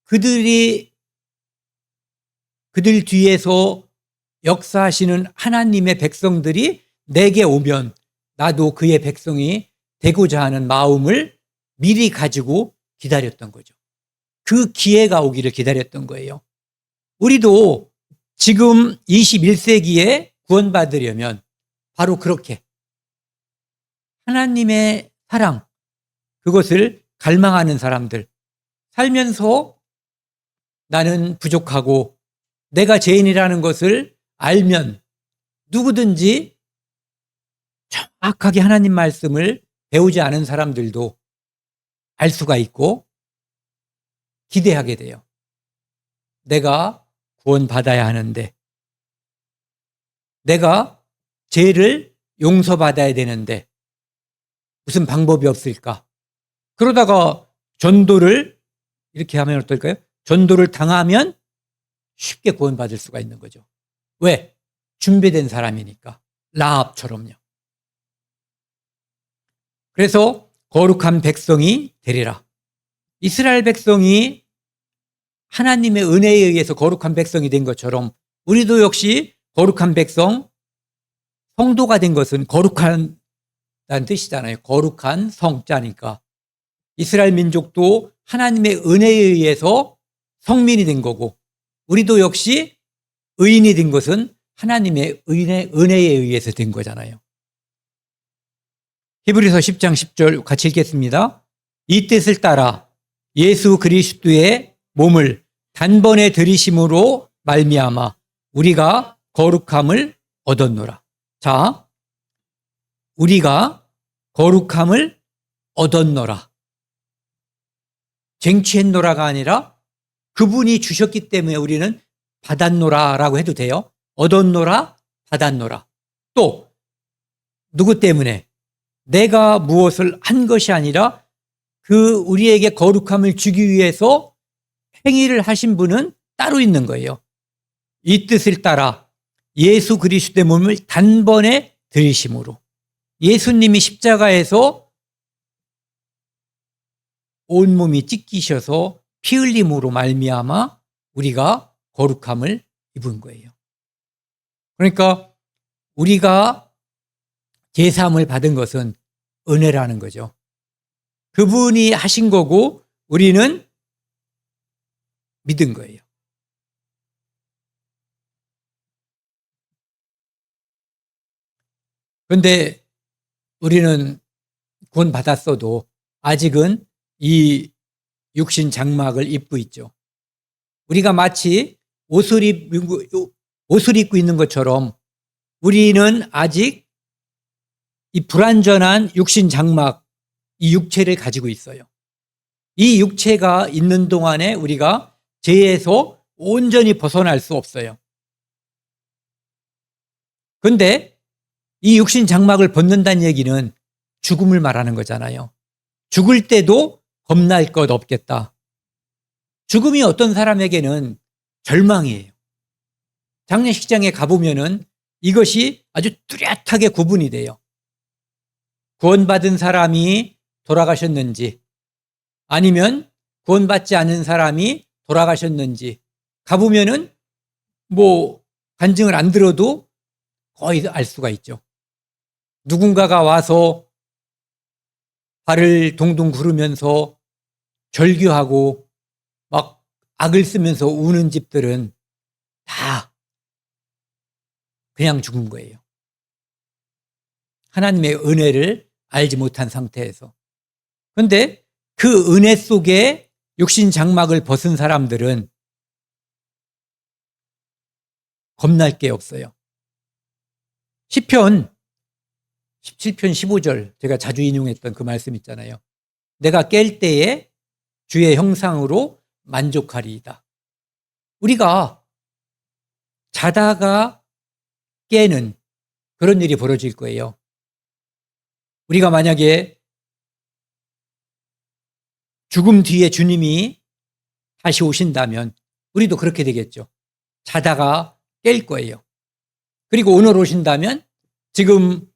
그들 뒤에서 역사하시는 하나님의 백성들이 내게 오면 나도 그의 백성이 되고자 하는 마음을 미리 가지고 기다렸던 거죠. 그 기회가 오기를 기다렸던 거예요. 우리도 지금 21세기에 구원받으려면 바로 그렇게 하나님의 사랑, 그것을 갈망하는 사람들, 살면서 나는 부족하고 내가 죄인이라는 것을 알면 누구든지 정확하게 하나님 말씀을 배우지 않은 사람들도 알 수가 있고 기대하게 돼요. 내가 구원받아야 하는데, 내가 죄를 용서받아야 되는데 무슨 방법이 없을까? 그러다가 전도를 이렇게 하면 어떨까요? 전도를 당하면 쉽게 구원받을 수가 있는 거죠. 왜? 준비된 사람이니까. 라합처럼요. 그래서 거룩한 백성이 되리라. 이스라엘 백성이 하나님의 은혜에 의해서 거룩한 백성이 된 것처럼 우리도 역시 거룩한 백성, 성도가 된 것은 거룩한 다는 뜻이잖아요. 거룩한 성자니까. 이스라엘 민족도 하나님의 은혜에 의해서 성민이 된 거고 우리도 역시 의인이 된 것은 하나님의 은혜에 의해서 된 거잖아요. 히브리서 10장 10절 같이 읽겠습니다. 이 뜻을 따라 예수 그리스도의 몸을 단번에 들이심으로 말미암아 우리가 거룩함을 얻었노라. 자, 우리가 거룩함을 얻었노라. 쟁취했노라가 아니라 그분이 주셨기 때문에 우리는 받았노라라고 해도 돼요. 얻었노라, 받았노라. 또 누구 때문에? 내가 무엇을 한 것이 아니라 그 우리에게 거룩함을 주기 위해서 행위를 하신 분은 따로 있는 거예요. 이 뜻을 따라 예수 그리스도의 몸을 단번에 들이심으로, 예수님이 십자가에서 온몸이 찢기셔서 피 흘림으로 말미암아 우리가 거룩함을 입은 거예요. 그러니까 우리가 제사함을 받은 것은 은혜라는 거죠. 그분이 하신 거고 우리는 믿은 거예요. 그런데 우리는 구원받았어도 아직은 이 육신 장막을 입고 있죠. 우리가 마치 옷을 입고 있는 것처럼 우리는 아직 이 불완전한 육신 장막, 이 육체를 가지고 있어요. 이 육체가 있는 동안에 우리가 죄에서 온전히 벗어날 수 없어요. 그런데 이 육신 장막을 벗는다는 얘기는 죽음을 말하는 거잖아요. 죽을 때도 겁날 것 없겠다. 죽음이 어떤 사람에게는 절망이에요. 장례식장에 가보면은 이것이 아주 뚜렷하게 구분이 돼요. 구원받은 사람이 돌아가셨는지 아니면 구원받지 않은 사람이 돌아가셨는지 가보면은 뭐 간증을 안 들어도 거의 알 수가 있죠. 누군가가 와서 발을 동동 구르면서 절규하고 막 악을 쓰면서 우는 집들은 다 그냥 죽은 거예요. 하나님의 은혜를 알지 못한 상태에서. 그런데 그 은혜 속에 육신 장막을 벗은 사람들은 겁날 게 없어요. 시편 17편 15절 제가 자주 인용했던 그 말씀 있잖아요. 내가 깰 때에 주의 형상으로 만족하리이다. 우리가 자다가 깨는 그런 일이 벌어질 거예요. 우리가 만약에 죽음 뒤에 주님이 다시 오신다면 우리도 그렇게 되겠죠. 자다가 깰 거예요. 그리고 오늘 오신다면 지금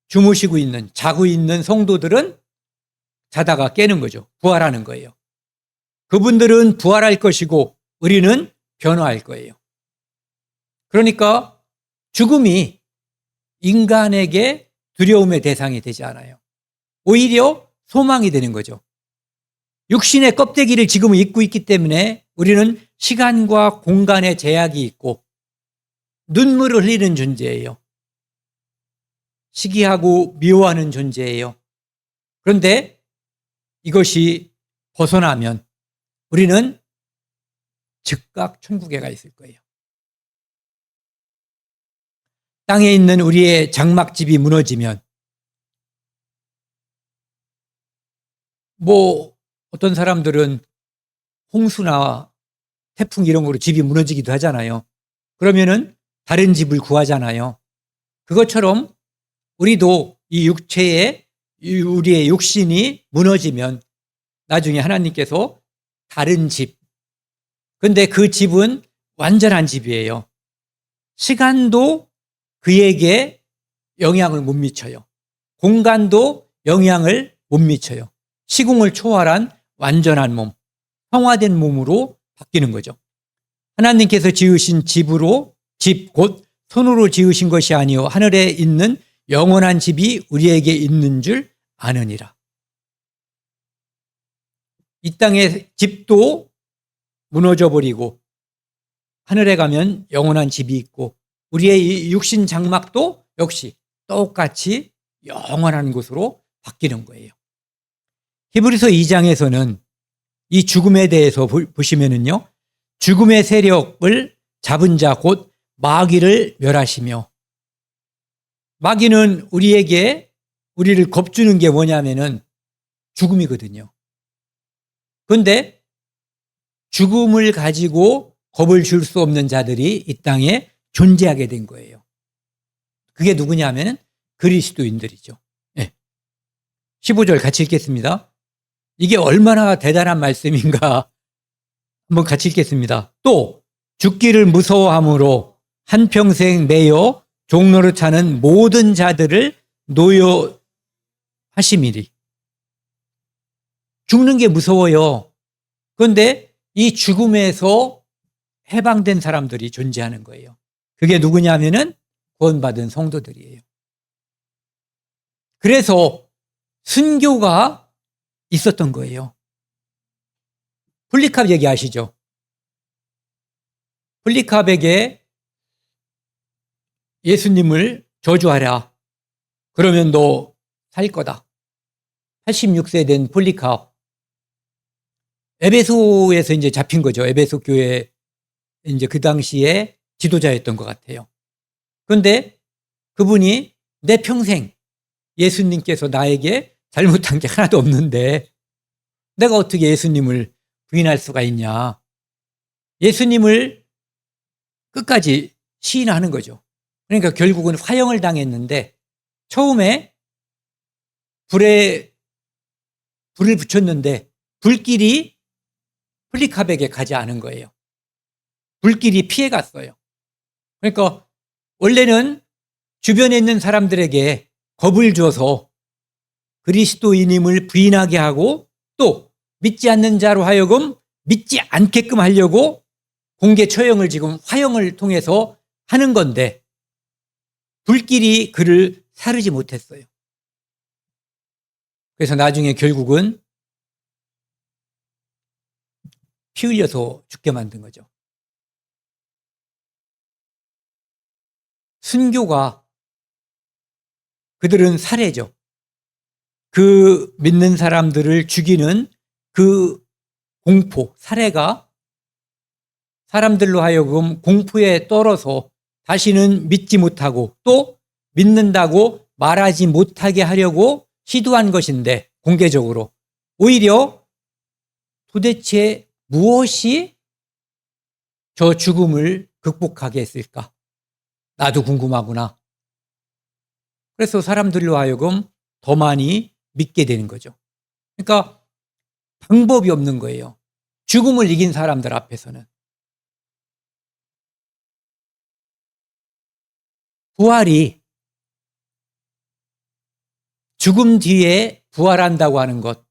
주무시고 있는, 자고 있는 성도들은 자다가 깨는 거죠. 부활하는 거예요. 그분들은 부활할 것이고 우리는 변화할 거예요. 그러니까 죽음이 인간에게 두려움의 대상이 되지 않아요. 오히려 소망이 되는 거죠. 육신의 껍데기를 지금 입고 있기 때문에 우리는 시간과 공간의 제약이 있고 눈물을 흘리는 존재예요. 시기하고 미워하는 존재예요. 그런데 이것이 벗어나면 우리는 즉각 천국에 가 있을 거예요. 땅에 있는 우리의 장막집이 무너지면 뭐 어떤 사람들은 홍수나 태풍 이런 거로 집이 무너지기도 하잖아요. 그러면은 다른 집을 구하잖아요. 그것처럼 우리도 이 육체에 우리의 육신이 무너지면 나중에 하나님께서 다른 집, 근데 그 집은 완전한 집이에요. 시간도 그에게 영향을 못 미쳐요. 공간도 영향을 못 미쳐요. 시공을 초월한 완전한 몸, 성화된 몸으로 바뀌는 거죠. 하나님께서 지으신 집으로, 집 곧 손으로 지으신 것이 아니요 하늘에 있는 영원한 집이 우리에게 있는 줄 아느니라. 이 땅의 집도 무너져 버리고 하늘에 가면 영원한 집이 있고 우리의 육신 장막도 역시 똑같이 영원한 곳으로 바뀌는 거예요. 히브리서 2장에서는 이 죽음에 대해서 보시면은요, 죽음의 세력을 잡은 자 곧 마귀를 멸하시며, 마귀는 우리를 겁주는 게 뭐냐면은 죽음이거든요. 그런데 죽음을 가지고 겁을 줄 수 없는 자들이 이 땅에 존재하게 된 거예요. 그게 누구냐면은 그리스도인들이죠. 네. 15절 같이 읽겠습니다. 이게 얼마나 대단한 말씀인가 한번 같이 읽겠습니다. 또 죽기를 무서워함으로 한평생 매여 종로를 타는 모든 자들을 노여하심이리. 죽는 게 무서워요. 그런데 이 죽음에서 해방된 사람들이 존재하는 거예요. 그게 누구냐면은 구원받은 성도들이에요. 그래서 순교가 있었던 거예요. 폴리캅 얘기 아시죠? 폴리캅에게 예수님을 저주하라. 그러면 너 살 거다. 86세 된 폴리캅. 에베소에서 이제 잡힌 거죠. 에베소 교회 이제 그 당시에 지도자였던 것 같아요. 그런데 그분이 내 평생 예수님께서 나에게 잘못한 게 하나도 없는데 내가 어떻게 예수님을 부인할 수가 있냐. 예수님을 끝까지 시인하는 거죠. 그러니까 결국은 화형을 당했는데 처음에 불을 붙였는데 불길이 폴리카백에 가지 않은 거예요. 불길이 피해 갔어요. 그러니까 원래는 주변에 있는 사람들에게 겁을 줘서 그리스도인임을 부인하게 하고 또 믿지 않는 자로 하여금 믿지 않게끔 하려고 공개 처형을 지금 화형을 통해서 하는 건데 불길이 그를 사르지 못했어요. 그래서 나중에 결국은 피 흘려서 죽게 만든 거죠. 순교가 그들은 살해죠. 그 믿는 사람들을 죽이는 그 공포, 살해가 사람들로 하여금 공포에 떨어서 다시는 믿지 못하고 또 믿는다고 말하지 못하게 하려고 시도한 것인데 공개적으로 오히려 도대체 무엇이 저 죽음을 극복하게 했을까? 나도 궁금하구나. 그래서 사람들로 하여금 더 많이 믿게 되는 거죠. 그러니까 방법이 없는 거예요. 죽음을 이긴 사람들 앞에서는. 부활이 죽음 뒤에 부활한다고 하는 것.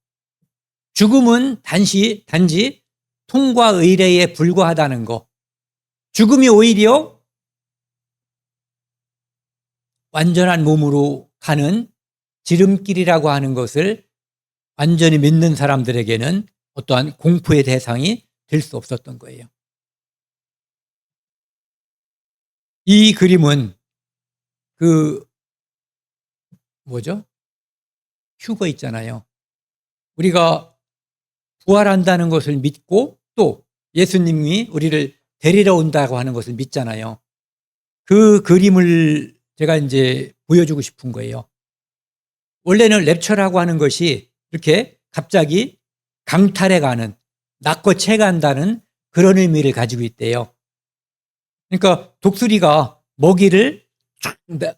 죽음은 단지 통과 의례에 불과하다는 것. 죽음이 오히려 완전한 몸으로 가는 지름길이라고 하는 것을 완전히 믿는 사람들에게는 어떠한 공포의 대상이 될 수 없었던 거예요. 이 그림은 휴거 있잖아요. 우리가 부활한다는 것을 믿고 또 예수님이 우리를 데리러 온다고 하는 것을 믿잖아요. 그 그림을 제가 이제 보여주고 싶은 거예요. 원래는 랩처라고 하는 것이 이렇게 갑자기 강탈해 가는, 낚아채 간다는 그런 의미를 가지고 있대요. 그러니까 독수리가 먹이를 쫙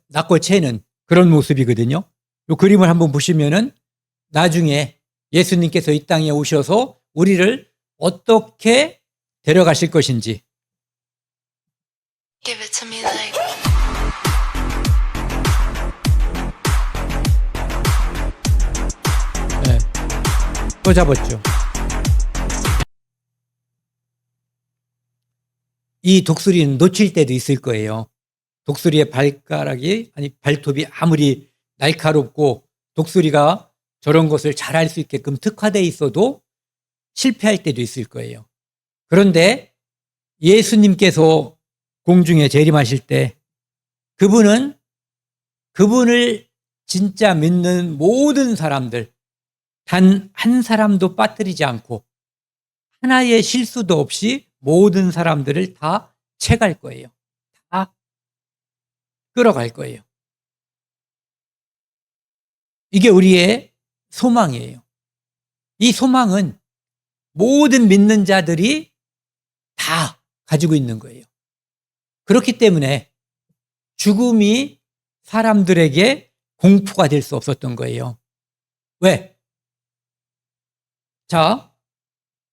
낚아채는 그런 모습이거든요. 이 그림을 한번 보시면은 나중에 예수님께서 이 땅에 오셔서 우리를 어떻게 데려가실 것인지. Give it to me like. 네, 또 잡았죠. 이 독수리는 놓칠 때도 있을 거예요. 독수리의 발톱이 아무리 날카롭고 독수리가 저런 것을 잘할 수 있게끔 특화되어 있어도 실패할 때도 있을 거예요. 그런데 예수님께서 공중에 재림하실 때 그분을 진짜 믿는 모든 사람들 단 한 사람도 빠뜨리지 않고 하나의 실수도 없이 모든 사람들을 다 채갈 거예요. 다 끌어갈 거예요. 이게 우리의 소망이에요. 이 소망은 모든 믿는 자들이 다 가지고 있는 거예요. 그렇기 때문에 죽음이 사람들에게 공포가 될 수 없었던 거예요. 왜? 자,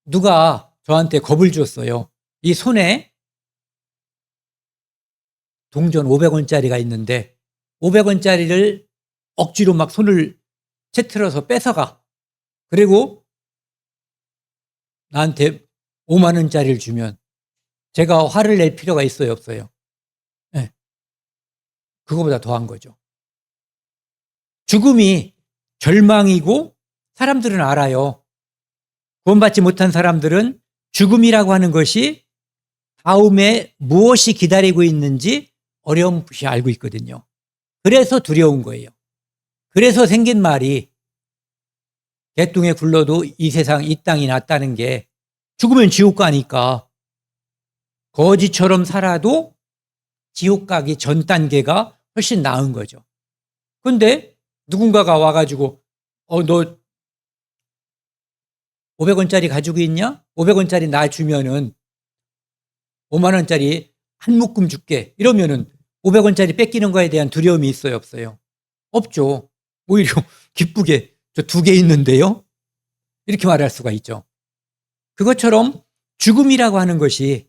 누가 저한테 겁을 줬어요. 이 손에 동전 500원짜리가 있는데 500원짜리를 억지로 막 손을 채틀어서 뺏어가. 그리고 나한테 5만 원짜리를 주면 제가 화를 낼 필요가 있어요, 없어요? 네. 그거보다 더한 거죠. 죽음이 절망이고 사람들은 알아요. 구원받지 못한 사람들은 죽음이라고 하는 것이 다음에 무엇이 기다리고 있는지 어렴풋이 알고 있거든요. 그래서 두려운 거예요. 그래서 생긴 말이 개똥에 굴러도 이 세상 이 땅이 낫다는 게 죽으면 지옥 가니까 거지처럼 살아도 지옥 가기 전 단계가 훨씬 나은 거죠. 그런데 누군가가 와가지고 너 500원짜리 가지고 있냐? 500원짜리 나 주면은 5만 원짜리 한 묶음 줄게. 이러면은 500원짜리 뺏기는 거에 대한 두려움이 있어요, 없어요? 없죠. 오히려 기쁘게 저 2개 있는데요. 이렇게 말할 수가 있죠. 그것처럼 죽음이라고 하는 것이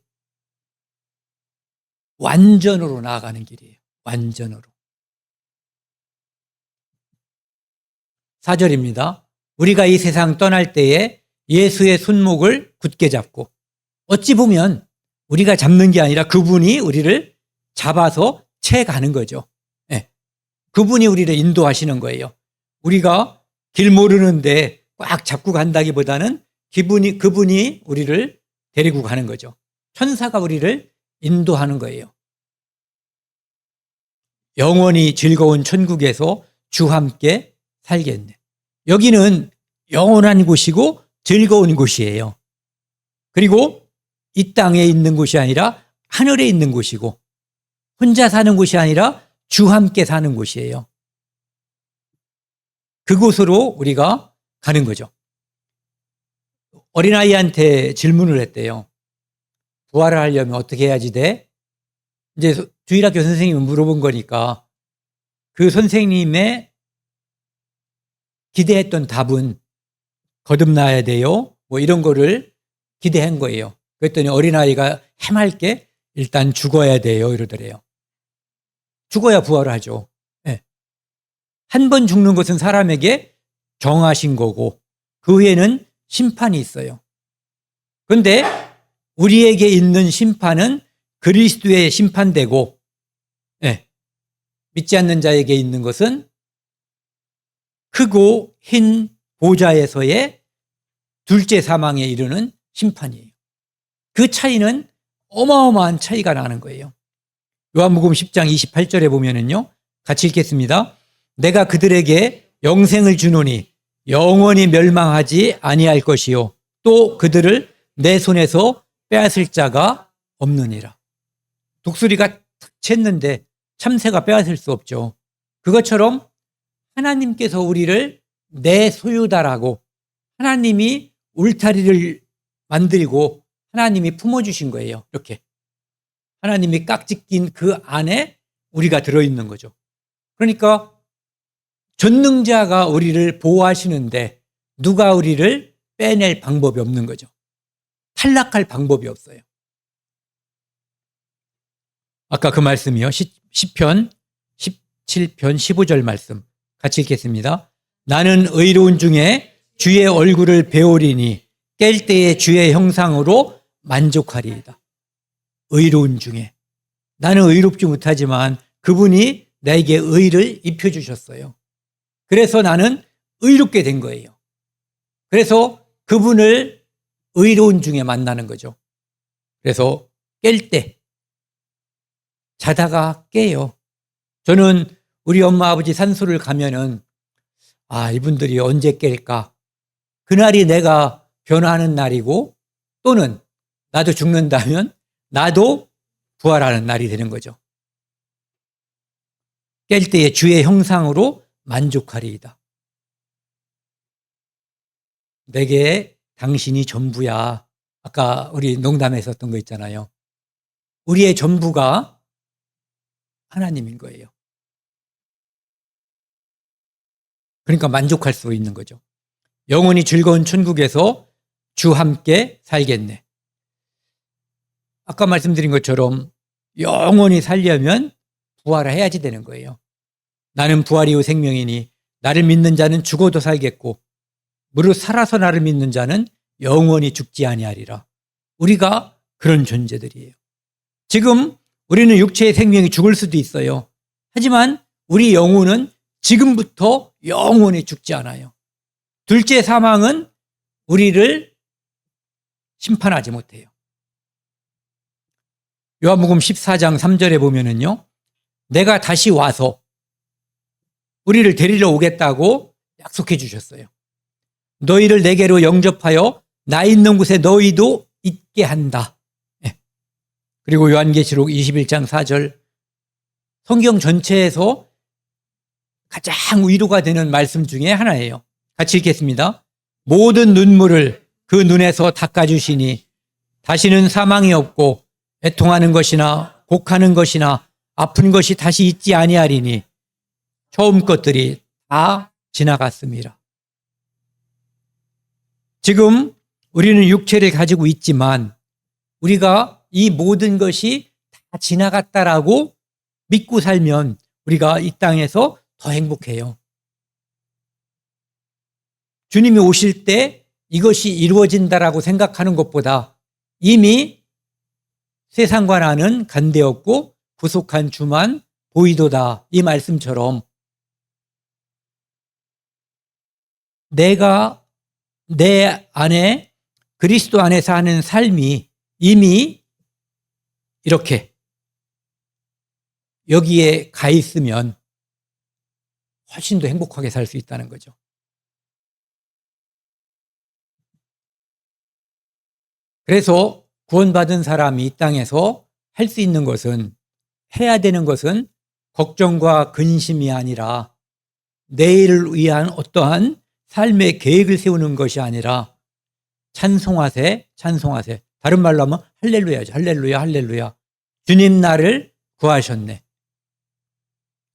완전으로 나아가는 길이에요. 완전으로. 4절입니다. 우리가 이 세상 떠날 때에 예수의 손목을 굳게 잡고, 어찌 보면 우리가 잡는 게 아니라 그분이 우리를 잡아서 채 가는 거죠. 네. 그분이 우리를 인도하시는 거예요. 우리가 길 모르는데 꽉 잡고 간다기보다는 그분이 우리를 데리고 가는 거죠. 천사가 우리를 인도하는 거예요. 영원히 즐거운 천국에서 주와 함께 살겠네. 여기는 영원한 곳이고 즐거운 곳이에요. 그리고 이 땅에 있는 곳이 아니라 하늘에 있는 곳이고, 혼자 사는 곳이 아니라 주와 함께 사는 곳이에요. 그곳으로 우리가 가는 거죠. 어린아이한테 질문을 했대요. 부활을 하려면 어떻게 해야지 돼? 이제 주일학교 선생님이 물어본 거니까 그 선생님의 기대했던 답은 거듭나야 돼요. 뭐 이런 거를 기대한 거예요. 그랬더니 어린아이가 해맑게 일단 죽어야 돼요. 이러더래요. 죽어야 부활을 하죠. 네. 한 번 죽는 것은 사람에게 정하신 거고 그 후에는 심판이 있어요. 그런데 우리에게 있는 심판은 그리스도의 심판되고, 네. 믿지 않는 자에게 있는 것은 크고 흰 보좌에서의 둘째 사망에 이르는 심판이에요. 그 차이는 어마어마한 차이가 나는 거예요. 요한복음 10장 28절에 보면은요, 같이 읽겠습니다. 내가 그들에게 영생을 주노니 영원히 멸망하지 아니할 것이요 또 그들을 내 손에서 빼앗을 자가 없느니라. 독수리가 탁 챘는데 참새가 빼앗을 수 없죠. 그것처럼 하나님께서 우리를 내 소유다라고, 하나님이 울타리를 만들고 하나님이 품어주신 거예요. 이렇게 하나님이 깍지 낀 그 안에 우리가 들어있는 거죠. 그러니까 전능자가 우리를 보호하시는데 누가 우리를 빼낼 방법이 없는 거죠. 탈락할 방법이 없어요. 아까 그 말씀이요. 시편 17편 15절 말씀 같이 읽겠습니다. 나는 의로운 중에 주의 얼굴을 배우리니 깰 때에 주의 형상으로 만족하리이다. 의로운 중에. 나는 의롭지 못하지만 그분이 나에게 의를 입혀주셨어요. 그래서 나는 의롭게 된 거예요. 그래서 그분을 의로운 중에 만나는 거죠. 그래서 깰 때, 자다가 깨요. 저는 우리 엄마 아버지 산소를 가면은 이분들이 언제 깰까? 그날이 내가 변화하는 날이고, 또는 나도 죽는다면 나도 부활하는 날이 되는 거죠. 깰 때에 주의 형상으로 만족하리이다. 내게 당신이 전부야. 아까 우리 농담에 썼던 거 있잖아요. 우리의 전부가 하나님인 거예요. 그러니까 만족할 수 있는 거죠. 영원히 즐거운 천국에서 주와 함께 살겠네. 아까 말씀드린 것처럼 영원히 살려면 부활을 해야지 되는 거예요. 나는 부활이요 생명이니 나를 믿는 자는 죽어도 살겠고 무릇 살아서 나를 믿는 자는 영원히 죽지 아니하리라. 우리가 그런 존재들이에요. 지금 우리는 육체의 생명이 죽을 수도 있어요. 하지만 우리 영혼은 지금부터 영원히 죽지 않아요. 둘째 사망은 우리를 심판하지 못해요. 요한복음 14장 3절에 보면은요, 내가 다시 와서 우리를 데리러 오겠다고 약속해 주셨어요. 너희를 내게로 영접하여 나 있는 곳에 너희도 있게 한다. 네. 그리고 요한계시록 21장 4절, 성경 전체에서 가장 위로가 되는 말씀 중에 하나예요. 같이 읽겠습니다. 모든 눈물을 그 눈에서 닦아주시니 다시는 사망이 없고 애통하는 것이나 곡하는 것이나 아픈 것이 다시 있지 아니하리니 처음 것들이 다 지나갔습니다. 지금 우리는 육체를 가지고 있지만 우리가 이 모든 것이 다 지나갔다라고 믿고 살면 우리가 이 땅에서 더 행복해요. 주님이 오실 때 이것이 이루어진다라고 생각하는 것보다 이미 세상과 나는 간대없고 구속한 주만 보이도다, 이 말씀처럼 내가 내 안에 그리스도 안에서 하는 삶이 이미 이렇게 여기에 가 있으면 훨씬 더 행복하게 살 수 있다는 거죠. 그래서 구원받은 사람이 이 땅에서 할 수 있는 것은, 해야 되는 것은 걱정과 근심이 아니라 내일을 위한 어떠한 삶의 계획을 세우는 것이 아니라 찬송하세, 찬송하세. 다른 말로 하면 할렐루야죠. 할렐루야, 할렐루야. 주님 나를 구하셨네.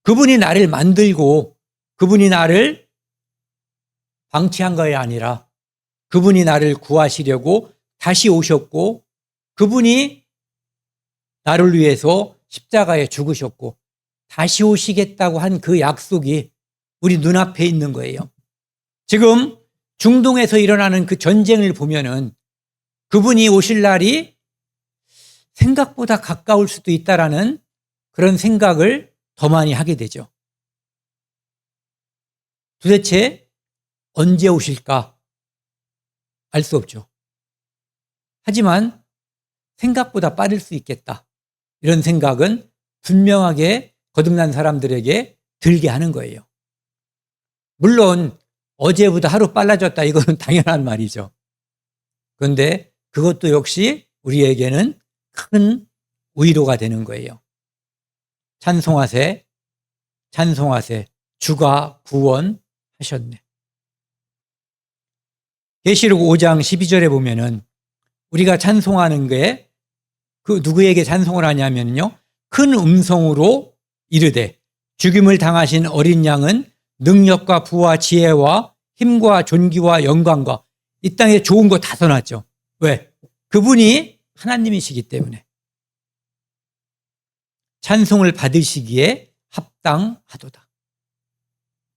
그분이 나를 만들고 그분이 나를 방치한 것이 아니라 그분이 나를 구하시려고 다시 오셨고 그분이 나를 위해서 십자가에 죽으셨고 다시 오시겠다고 한 그 약속이 우리 눈앞에 있는 거예요. 지금 중동에서 일어나는 그 전쟁을 보면은 그분이 오실 날이 생각보다 가까울 수도 있다라는 그런 생각을 더 많이 하게 되죠. 도대체 언제 오실까? 알 수 없죠. 하지만 생각보다 빠를 수 있겠다. 이런 생각은 분명하게 거듭난 사람들에게 들게 하는 거예요. 물론 어제보다 하루 빨라졌다, 이거는 당연한 말이죠. 그런데 그것도 역시 우리에게는 큰 위로가 되는 거예요. 찬송하세, 찬송하세. 주가 구원하셨네. 계시록 5장 12절에 보면은 우리가 찬송하는 게 그 누구에게 찬송을 하냐면요, 큰 음성으로 이르되 죽임을 당하신 어린 양은 능력과 부와 지혜와 힘과 존귀와 영광과 이 땅에 좋은 거 다 써놨죠. 왜? 그분이 하나님이시기 때문에 찬송을 받으시기에 합당하도다.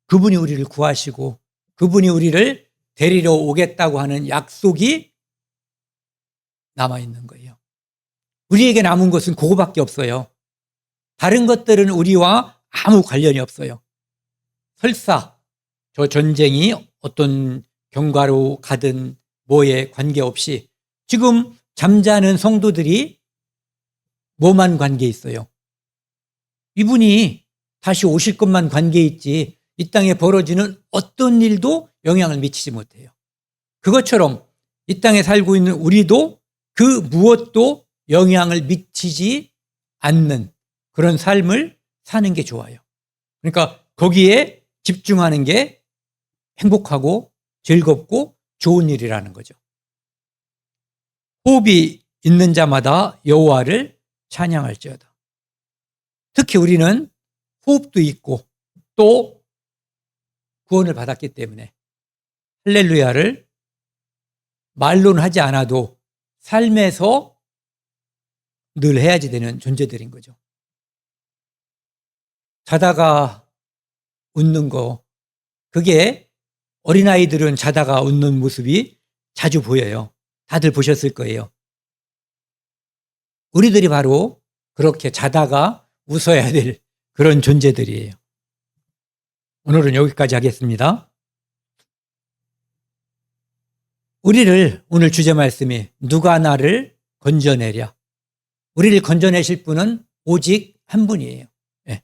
그분이 우리를 구하시고 그분이 우리를 데리러 오겠다고 하는 약속이 남아있는 거예요. 우리에게 남은 것은 그거밖에 없어요. 다른 것들은 우리와 아무 관련이 없어요. 설사 저 전쟁이 어떤 경과로 가든 뭐에 관계없이 지금 잠자는 성도들이 뭐만 관계 있어요? 이분이 다시 오실 것만 관계 있지 이 땅에 벌어지는 어떤 일도 영향을 미치지 못해요. 그것처럼 이 땅에 살고 있는 우리도 그 무엇도 영향을 미치지 않는 그런 삶을 사는 게 좋아요. 그러니까 거기에 집중하는 게 행복하고 즐겁고 좋은 일이라는 거죠. 호흡이 있는 자마다 여호와를 찬양할지어다. 특히 우리는 호흡도 있고 또 구원을 받았기 때문에 할렐루야를 말로는 하지 않아도 삶에서 늘 해야지 되는 존재들인 거죠. 자다가 웃는 거, 그게 어린아이들은 자다가 웃는 모습이 자주 보여요. 다들 보셨을 거예요. 우리들이 바로 그렇게 자다가 웃어야 될 그런 존재들이에요. 오늘은 여기까지 하겠습니다. 우리를 오늘 주제 말씀이 누가 나를 건져내랴. 우리를 건져내실 분은 오직 한 분이에요. 네.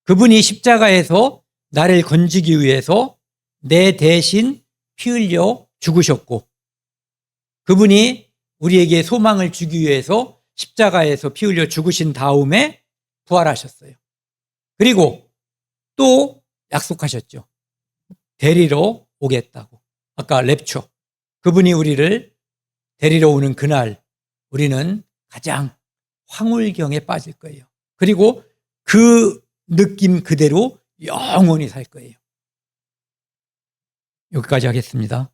그분이 십자가에서 나를 건지기 위해서 내 대신 피 흘려 죽으셨고 그분이 우리에게 소망을 주기 위해서 십자가에서 피 흘려 죽으신 다음에 부활하셨어요. 그리고 또 약속하셨죠. 데리러 오겠다고. 아까 랩처. 그분이 우리를 데리러 오는 그날 우리는 가장 황홀경에 빠질 거예요. 그리고 그 느낌 그대로 영원히 살 거예요. 여기까지 하겠습니다.